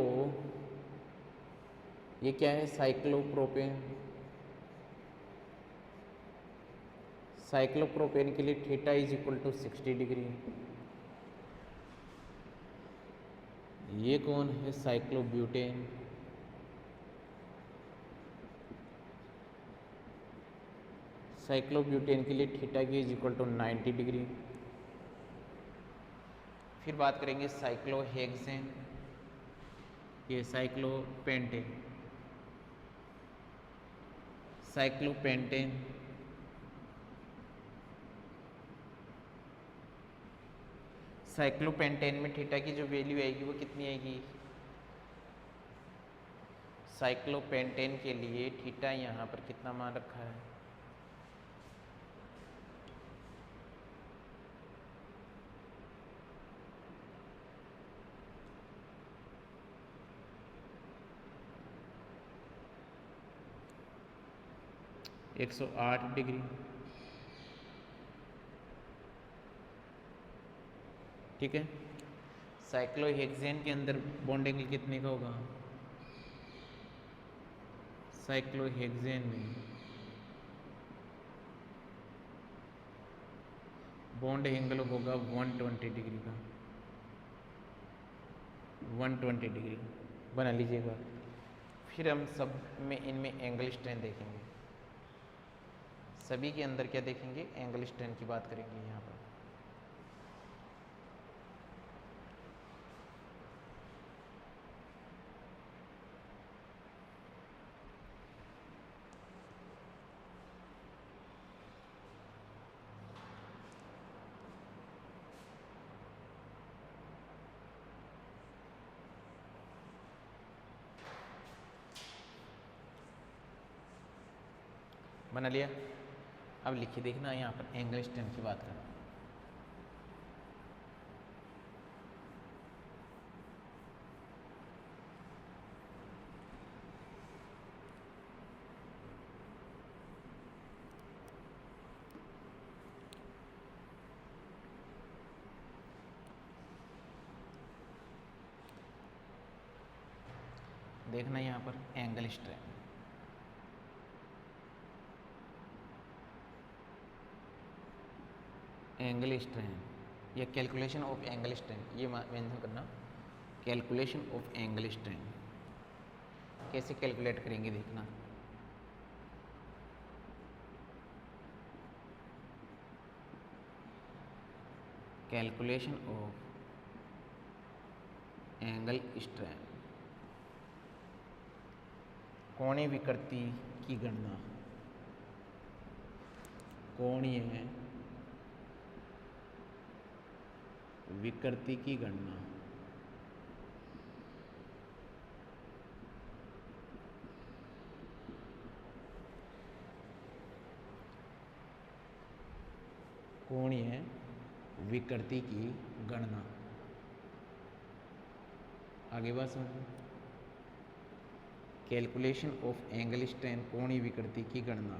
ये क्या है, साइक्लोप्रोपेन, साइक्लोप्रोपेन के लिए theta is equal to 60 degree. ये कौन है, साइक्लोब्यूटेन, साइक्लोब्यूटेन के लिए थीटा की इज इक्वल टू 90 डिग्री। फिर बात करेंगे साइक्लोहेक्सेन, ये साइक्लोपेंटेन, साइक्लोपेंटेन, साइक्लोपेंटेन में थीटा की जो वैल्यू आएगी वो कितनी आएगी, साइक्लोपेंटेन के लिए थीटा यहाँ पर कितना मान रखा है, एक 108 डिग्री। ठीक है, साइक्लोहेक्सेन के अंदर बॉन्ड एंगल कितने का होगा, साइक्लोहेक्सेन में बॉन्ड एंगल होगा 120 डिग्री का, 120 डिग्री बना लीजिएगा। फिर हम सब में इनमें एंगल स्ट्रेन देखेंगे, सभी के अंदर क्या देखेंगे, एंगल स्ट्रेन की बात करेंगे यहाँ पर। बना लिया। अब लिखिए, देखना यहाँ पर एंगल स्ट्रेंथ की बात कर रहा हूँ। देखना यहाँ पर एंगल स्ट्रेंथ, एंगल स्ट्रेंथ या कैलकुलेशन ऑफ एंगल स्ट्रेंथ, ये मेंशन करना। कैलकुलेशन ऑफ एंगल स्ट्रेंथ कैसे कैलकुलेट करेंगे देखना। कैलकुलेशन ऑफ एंगल स्ट्रेंथ, कोणीय विकृति की गणना, कोणीय विकृति की गणना। कोणीय विकृति की गणना, आगे बात समझो। कैलकुलेशन ऑफ एंगल स्ट्रेंथ, कोणीय विकृति की गणना।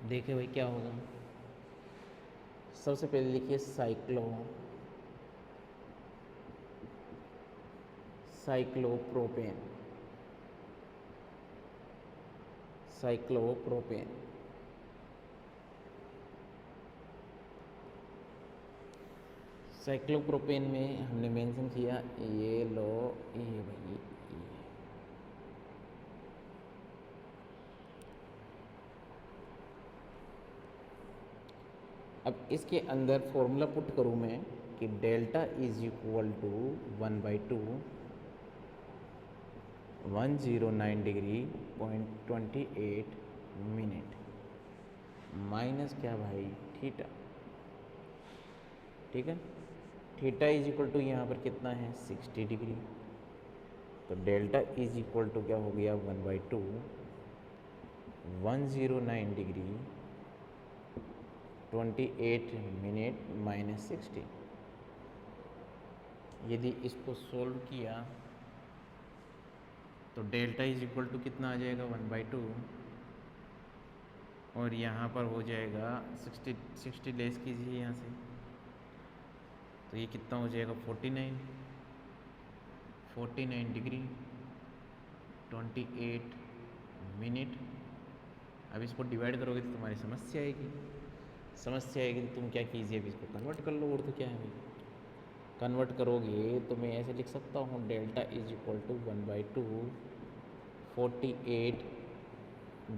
देखे भाई क्या होगा। सबसे पहले लिखिए साइक्लोप्रोपेन, साइक्लोप्रोपेन। साइक्लोप्रोपेन में हमने मेंशन किया ये लो, ये भाई ये। अब इसके अंदर फॉर्मूला पुट करूँ मैं कि delta is equal to 1/2 109 degree 0.28 minute minus क्या भाई थीटा, ठीक है। थीटा इज इक्वल टू यहाँ पर कितना है 60 डिग्री, तो डेल्टा इज इक्वल टू क्या हो गया 1/2 109 डिग्री 28 मिनट माइनस 60। यदि इसको सोल्व किया तो डेल्टा इज इक्वल टू कितना आ जाएगा 1/2 और यहाँ पर हो जाएगा 60 लेस कीजिए यहाँ से, तो ये कितना हो जाएगा 49 डिग्री 28 मिनट। अब इसको डिवाइड करोगे तो तुम्हारी समस्या आएगी, तो तुम क्या कीजिए, अब इसको कन्वर्ट कर लो, और तो क्या है भाई। कन्वर्ट करोगे तो मैं ऐसे लिख सकता हूँ delta is equal to 1/2 48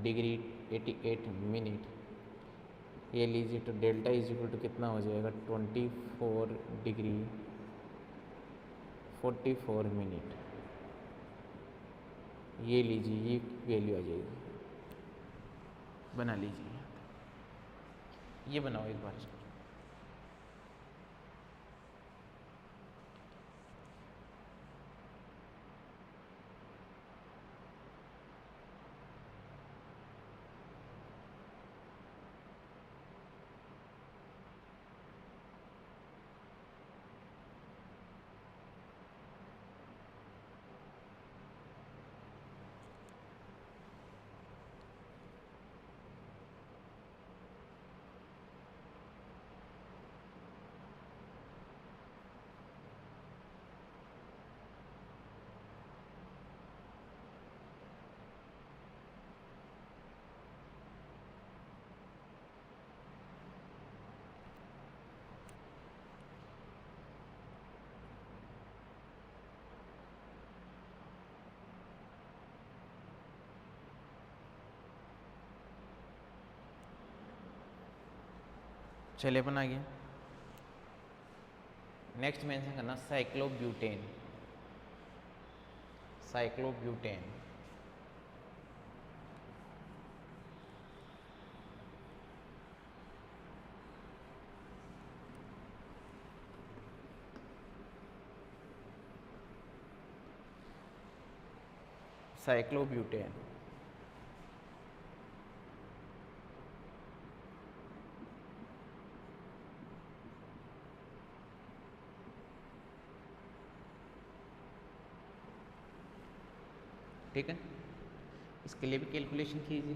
degree 88 minute, ये लीजिए। तो डेल्टा इज इक्वल टू कितना हो जाएगा 24 डिग्री 44 मिनट, ये लीजिए, ये वैल्यू आ जाएगी। बना लीजिए, ये बनाओ एक बार इसको। चलिए अपन आ गया। नेक्स्ट मेंशन करना साइक्लोब्यूटेन, साइक्लोब्यूटेन। साइक्लोब्यूटेन। ठीक है, इसके लिए भी कैलकुलेशन कीजिए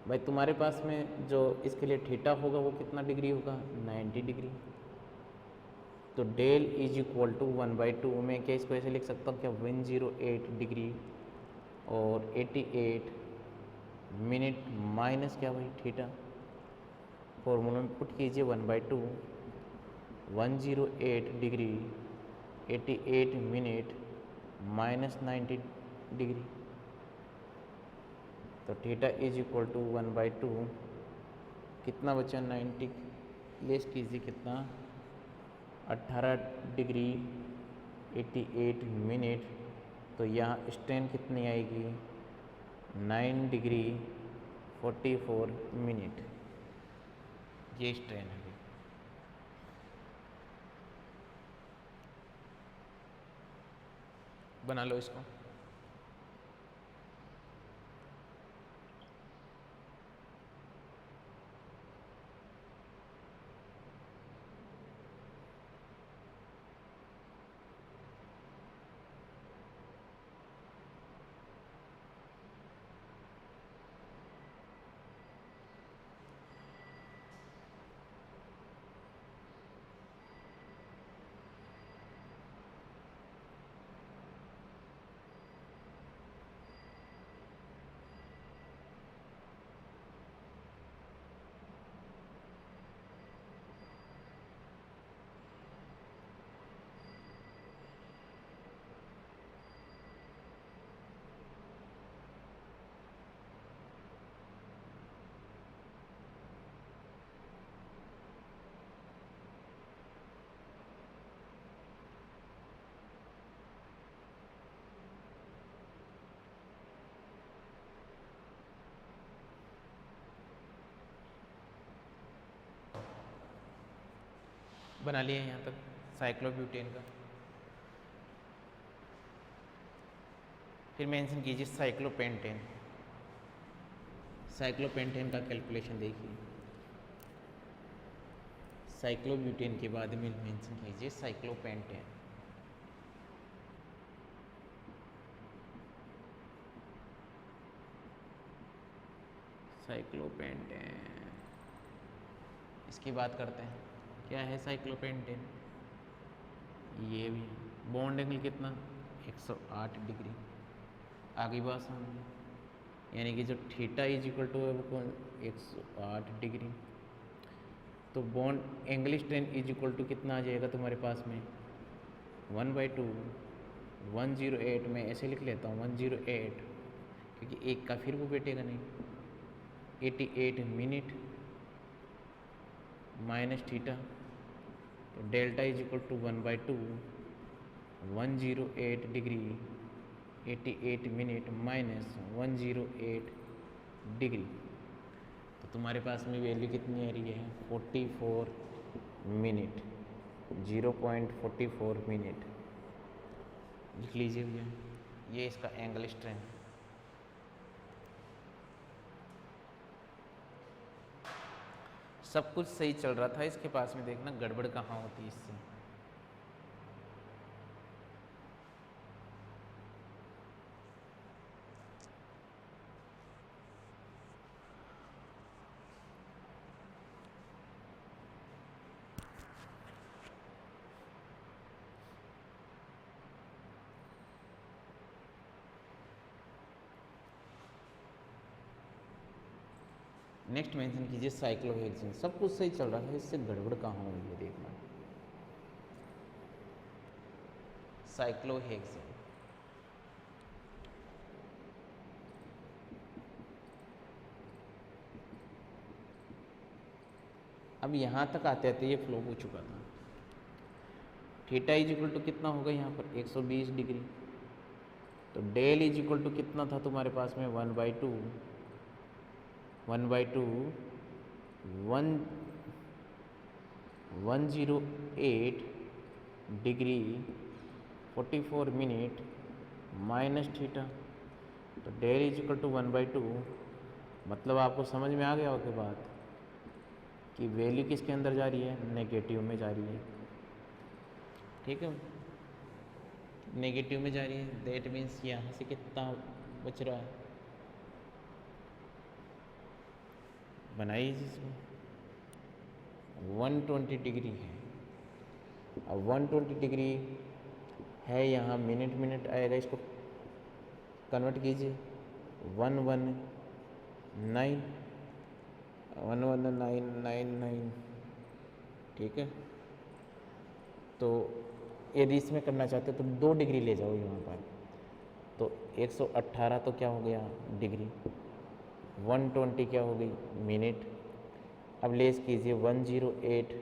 भाई। तुम्हारे पास में जो इसके लिए थीटा होगा वो कितना डिग्री होगा, 90 डिग्री। तो डेल इज इक्वल टू 1/2 में क्या इसको ऐसे लिख सकता हूँ क्या, 108 डिग्री और 88 मिनट माइनस क्या भाई थीटा। फॉर्मूला में पुट कीजिए 1/2 108 डिग्री 88 मिनट माइनस 90 डिग्री। तो थीटा इज इक्वल टू 1/2 कितना बचा, 90 लेस कीजिए कितना, 18 डिग्री 88 मिनट। तो यहाँ स्ट्रेन कितनी आएगी, 9 डिग्री 44 मिनट। ये स्ट्रेन है। बना लो इसको। बना लिया यहाँ तक साइक्लोब्यूटेन का। फिर मेंशन कीजिए साइक्लोपेंटेन। साइक्लोपेंटेन का कैलकुलेशन देखिए, साइक्लोब्यूटेन के बाद में मेंशन कीजिए साइक्लोपेंटेन। साइक्लोपेंटेन इसकी बात करते हैं, क्या है साइक्लोपेंटेन। ये भी बॉन्ड एंगल कितना, 108 डिग्री। आगे बात समझिए, यानी कि जो थीटा इज इक्वल टू है वो कौन, 108 डिग्री। तो bond angle strain is equal to कितना आ जाएगा तुम्हारे पास में, 1/2 108 में ऐसे लिख लेता हूँ 108, क्योंकि एक का फिर वो बैठेगा नहीं, 88 मिनट माइनस थीटा। तो delta is equal to 1/2 108 degree 88 minute minus 108 degree. तो तुम्हारे पास में वैल्यू कितनी आ रही है, 44 मिनट, 0.44 मिनट लिख लीजिए भैया। ये इसका एंगल स्ट्रेंथ। सब कुछ सही चल रहा था इसके पास में, देखना गड़बड़ कहाँ होती है इससे। नेक्स्ट मेंशन कीजिए साइक्लोहेक्सेन। सब कुछ सही चल रहा है, इससे गड़बड़ कहाँ हुई है देखना। साइक्लोहेक्सेन अब यहाँ तक आते आते ये फ्लो हो चुका था। थीटा इज इक्वल टू कितना होगा यहाँ पर, 120 डिग्री। तो डेल इज इक्वल टू कितना था तुम्हारे पास में, 1/2 108 डिग्री 44 मिनट माइनस थीटा। तो डेल इज इक्वल टू 1/2, मतलब आपको समझ में आ गया होगी बात कि वैल्यू किसके अंदर जा रही है, नेगेटिव में जा रही है। ठीक है, नेगेटिव में जा रही है, दैट मीन्स यहाँ से कितना बच रहा है, बनाइए जिसमें 120 डिग्री है। अब 120 डिग्री है यहाँ, मिनट मिनट आएगा, इसको कन्वर्ट कीजिए 119 ठीक है। तो यदि इसमें करना चाहते हो तो 2 डिग्री ले जाओ यहाँ पर, तो 118 तो क्या हो गया डिग्री, 120 क्या हो गई मिनट। अब लेस कीजिए 108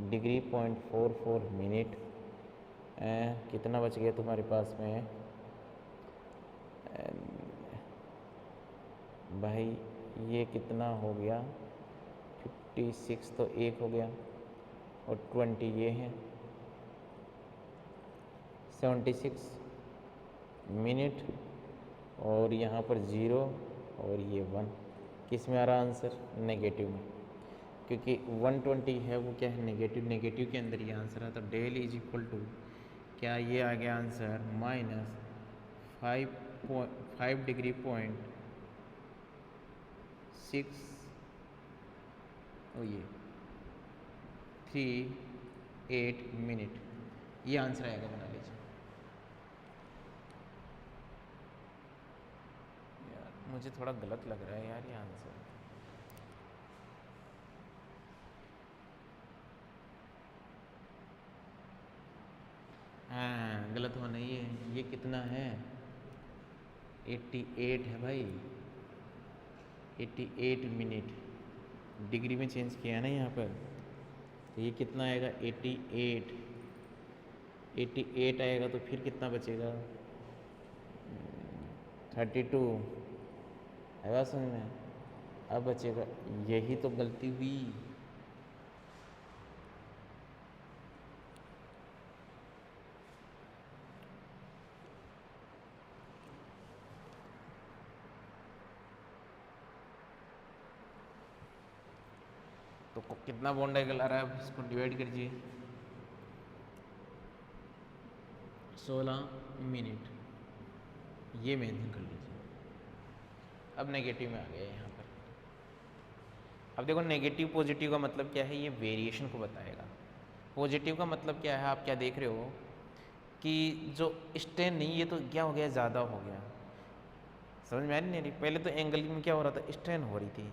डिग्री .44 मिनट, कितना बच गया तुम्हारे पास में भाई, ये कितना हो गया 56, तो 1 हो गया और 20 ये है 76 मिनट, और यहाँ पर 0 और ये 1, किस में आ रहा आंसर, नेगेटिव में, क्योंकि 120 है वो क्या है नेगेटिव, नेगेटिव के अंदर ये आंसर है। तो डेल इज इक्वल टू क्या ये आ गया आंसर -5 डिग्री .6 और ये 38 मिनट, ये आंसर आएगा, बना लीजिए। यार मुझे थोड़ा गलत लग रहा है यार ये आंसर, हाँ गलत होना ही है। ये कितना है 88 है भाई, 88 मिनट, डिग्री में चेंज किया है ना यहाँ पर, तो ये कितना आएगा 88 आएगा, तो फिर कितना बचेगा 32, है बात समझ में। अब बचेगा, यही तो गलती हुई, तो कितना बॉन्ड एंगल आ रहा है, इसको डिवाइड कीजिए 16 मिनट, ये मेंशन कर लीजिए। अब नेगेटिव में आ गया यहाँ पर। अब देखो नेगेटिव पॉजिटिव का मतलब क्या है, ये वेरिएशन को बताएगा। पॉजिटिव का मतलब क्या है, आप क्या देख रहे हो कि जो स्ट्रेन नहीं, ये तो क्या हो गया ज़्यादा हो गया, समझ में आ नहीं। पहले तो एंगल में क्या हो रहा था, स्ट्रेन हो रही थी,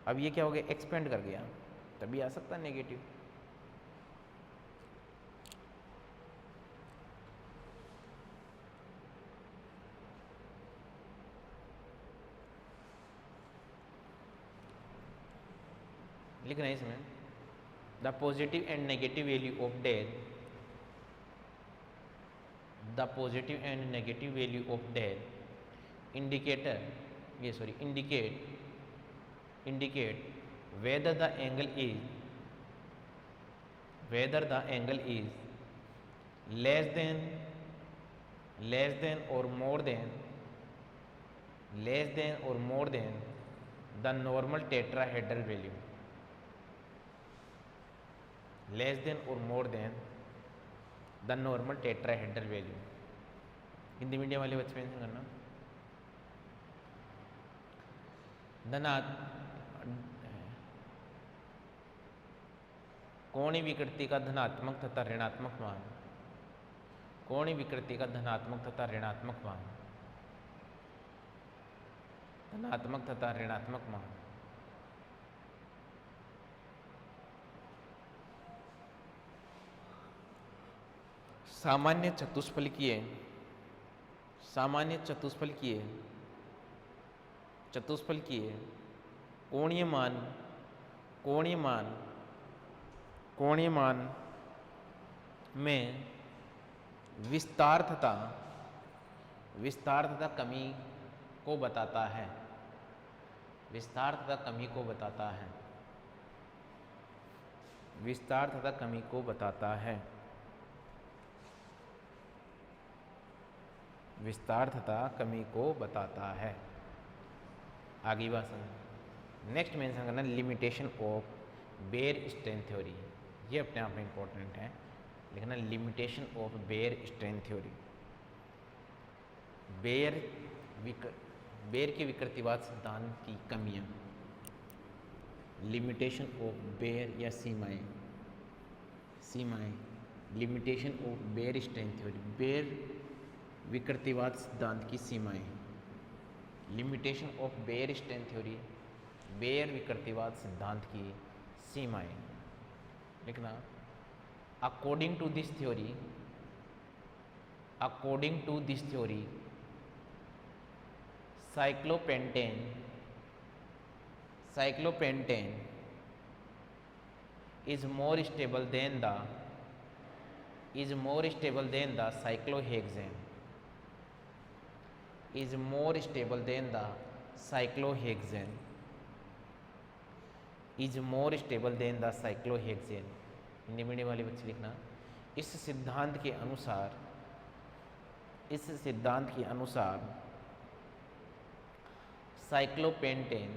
अब ये क्या हो गया एक्सपेंड कर गया, तभी आ सकता है नेगेटिव। लिखना है इसमें the positive and negative value of del, the positive and negative value of del indicator, ये sorry indicate whether the angle is less than or more than the normal tetrahedral value, less than or more than the normal tetrahedral value। Hindi medium वाले बच्चे मेंशन करना। कोणीय विकृति का धनात्मक तथा ऋणात्मक मान, कोणीय विकृति का धनात्मक तथा ऋणात्मक मान, धनात्मक तथा ऋणात्मक मान, सामान्य चतुष्फलकीय कोणीय मान में विस्तार तथा कमी को बताता है, विस्तार तथा कमी को बताता है, विस्तार तथा कमी को बताता है, विस्तार तथा कमी को बताता है। आगे बात समझ। नेक्स्ट मेंशन करना limitation of Baeyer strain theory. ये अपने आप में इम्पोर्टेंट है, लिखना limitation of Baeyer strain theory. Baeyer के विकृतिवाद सिद्धांत की कमियां। लिमिटेशन ऑफ बेयर या सीमाएं limitation of Baeyer strain theory, Baeyer विकृतिवाद सिद्धांत की सीमाएं। Limitation of Baeyer strain theory, Baeyer विकृतिवाद सिद्धांत की सीमाएं। लिखना according to this theory cyclopentane is more stable than the cyclohexane. Hindi medium वाले बच्चे लिखना इस सिद्धांत के अनुसार साइक्लोपेंटेन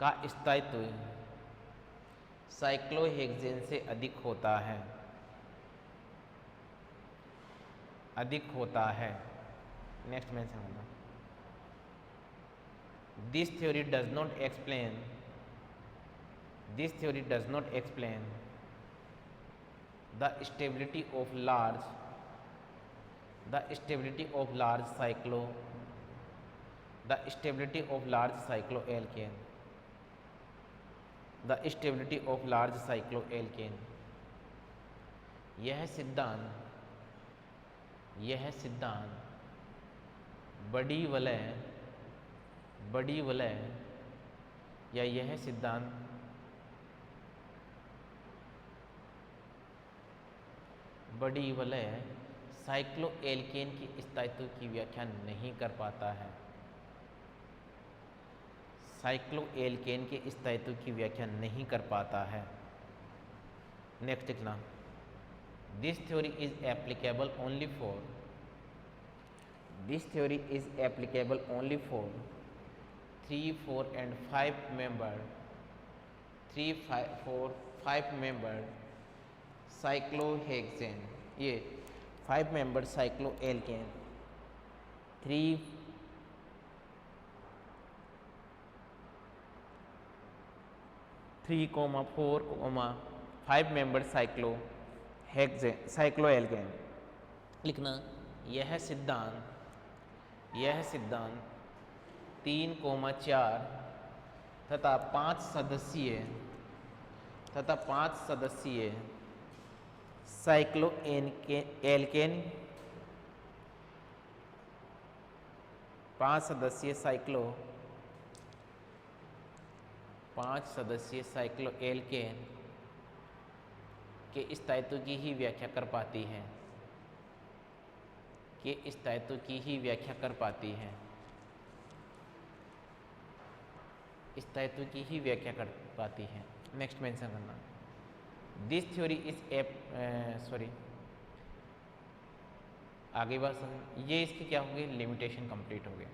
का स्थायित्व साइक्लोहेक्सेन से अधिक होता है। नेक्स्ट मेंशन करना this theory does not explain the stability of large cycloalkane। यह सिद्धांत बड़ी वलय या यह सिद्धांत बड़ी वलय साइक्लोएल्केन की स्थायित्व की व्याख्या नहीं कर पाता है। साइक्लोएल्केन के स्थायित्व की व्याख्या नहीं कर पाता है। नेक्स्ट लिखना this theory is applicable only for 3, 4 and 5 membered cyclohexane। ये 5 membered cycloalkane 3, 4, 5 membered cycloalkane। लिखना यह सिद्धांत 3, 4 तथा 5 सदस्यीय साइक्लोएल्केन 5 सदस्यीय साइक्लोएल्केन के स्थायित्व की ही व्याख्या कर पाती है। नेक्स्ट मेंशन करना दिस थ्योरी इज आगे बात समझ। ये इसके क्या हो गए लिमिटेशन कंप्लीट हो गए।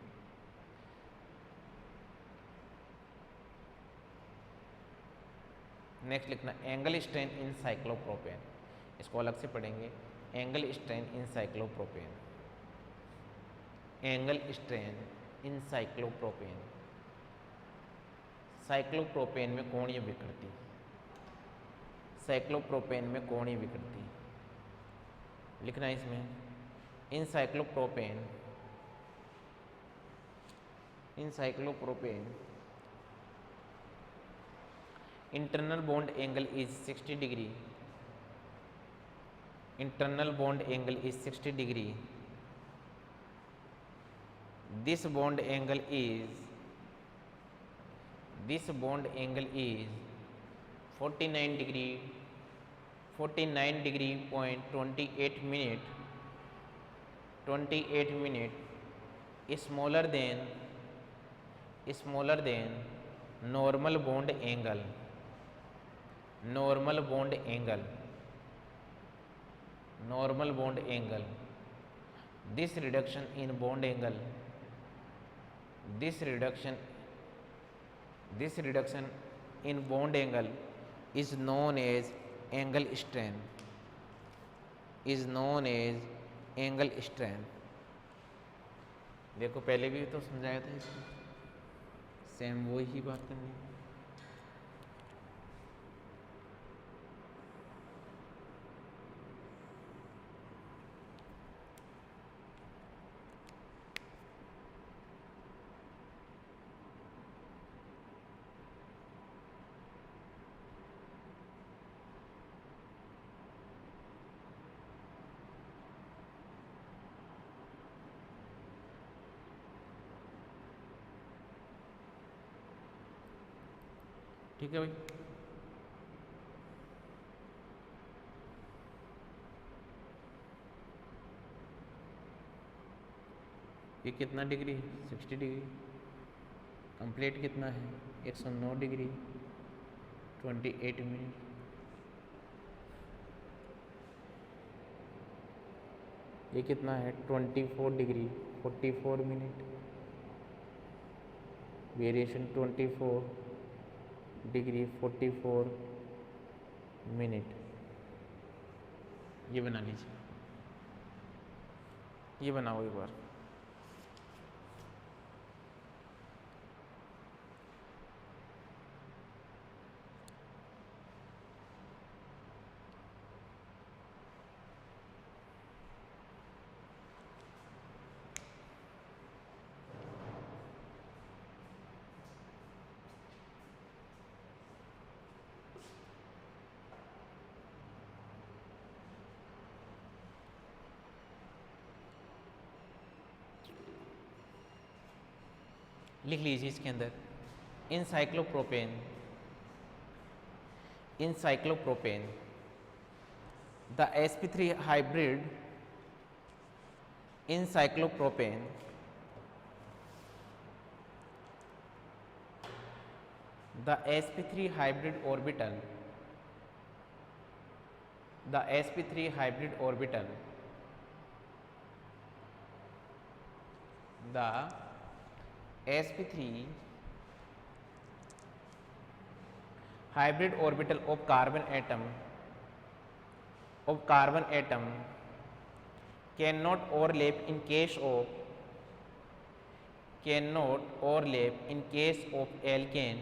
नेक्स्ट लिखना एंगल स्ट्रेन इन साइक्लोप्रोपेन। इसको अलग से पढ़ेंगे। Angle strain in cyclopropane. Cyclopropane में कोणीय विकृति। लिखना इसमें इन cyclopropane internal bond angle is 60 degree। This bond angle is 49 degree point 28 minute smaller than normal bond angle this reduction in bond angle, this reduction in bond angle is known as angle strain, is known as angle strain। देखो पहले भी तो समझाया था इसको, सेम वो ही बात करनी है। ठीक है भाई, ये कितना डिग्री है? 60 डिग्री। कंप्लीट कितना है? 109 डिग्री 28 मिनट। ये कितना है? 24 degree 44 minute. Variation 24 degree 44 minute. ये बना लीजिए, ये बनाओ एक बार। लिख लीजिए इसके अंदर, in cyclopropane the sp3 hybrid in cyclopropane the sp3 hybrid orbital the sp3 hybrid orbital the sp3 hybrid orbital of carbon atom cannot overlap in case of alkane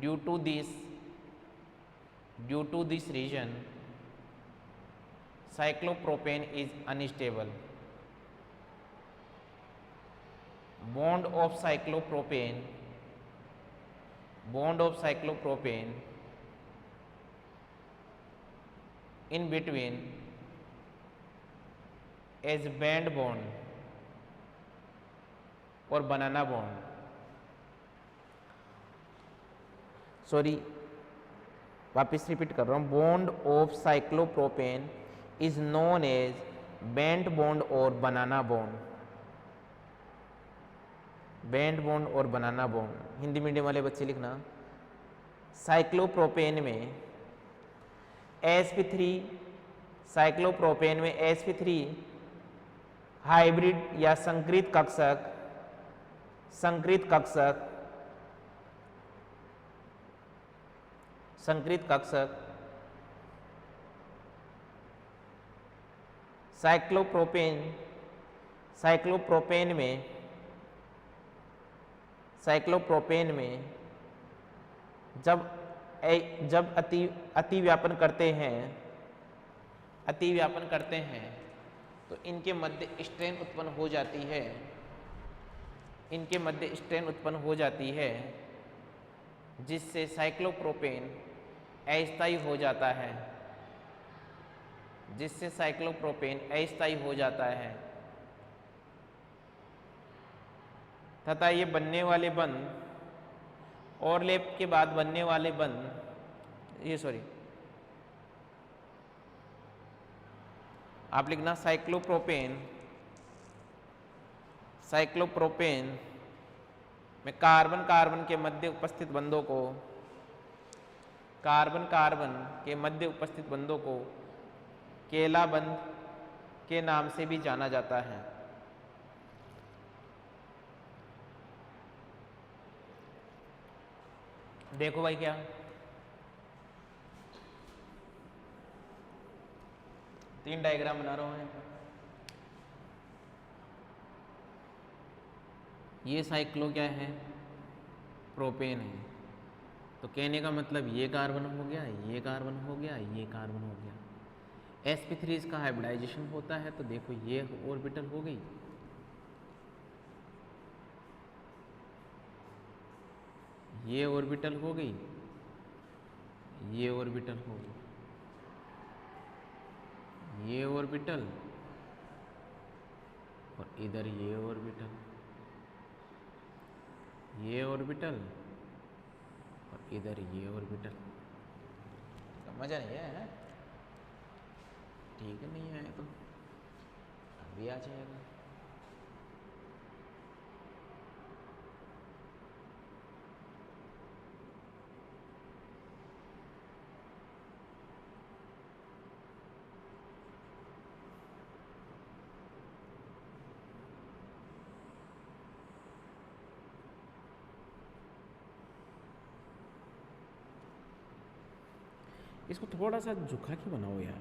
due to this reason cyclopropane is unstable. Bond of cyclopropane in between as band bond or banana bond. Sorry, वापिस रिपीट कर रहा हूँ। Bond of cyclopropane is known as band bond और बनाना बॉन्ड। बैंड बॉन्ड और बनाना बॉन्ड। हिंदी मीडियम वाले बच्चे लिखना, साइक्लोप्रोपेन में sp3 हाइब्रिड या संकृत कक्षक साइक्लोप्रोपेन में जब अतिव्यापन करते हैं तो इनके मध्य स्ट्रेन उत्पन्न हो जाती है, जिससे साइक्लोप्रोपेन अस्थायी हो जाता है, तथा ये बनने वाले बंध ओवरलैप के बाद बनने वाले बंध आप लिखना साइक्लोप्रोपेन में कार्बन के मध्य उपस्थित बंधों को केला बंध के नाम से भी जाना जाता है। देखो भाई क्या, तीन डायग्राम बना रहा हूं। ये साइक्लो क्या है, प्रोपेन है। तो कहने का मतलब ये कार्बन हो गया, ये कार्बन हो गया, ये कार्बन हो गया। sp3 इसका हाइब्रिडाइजेशन होता है, तो देखो ये ऑर्बिटल हो गई, ये ऑर्बिटल हो गई, ये ऑर्बिटल हो गई, ये ऑर्बिटल और इधर ये ऑर्बिटल, ये ऑर्बिटल और इधर ये ऑर्बिटल। मजा नहीं है? ठीक है, नहीं आया तो अभी आ जाएगा। इसको थोड़ा सा झुका के बनाओ यार।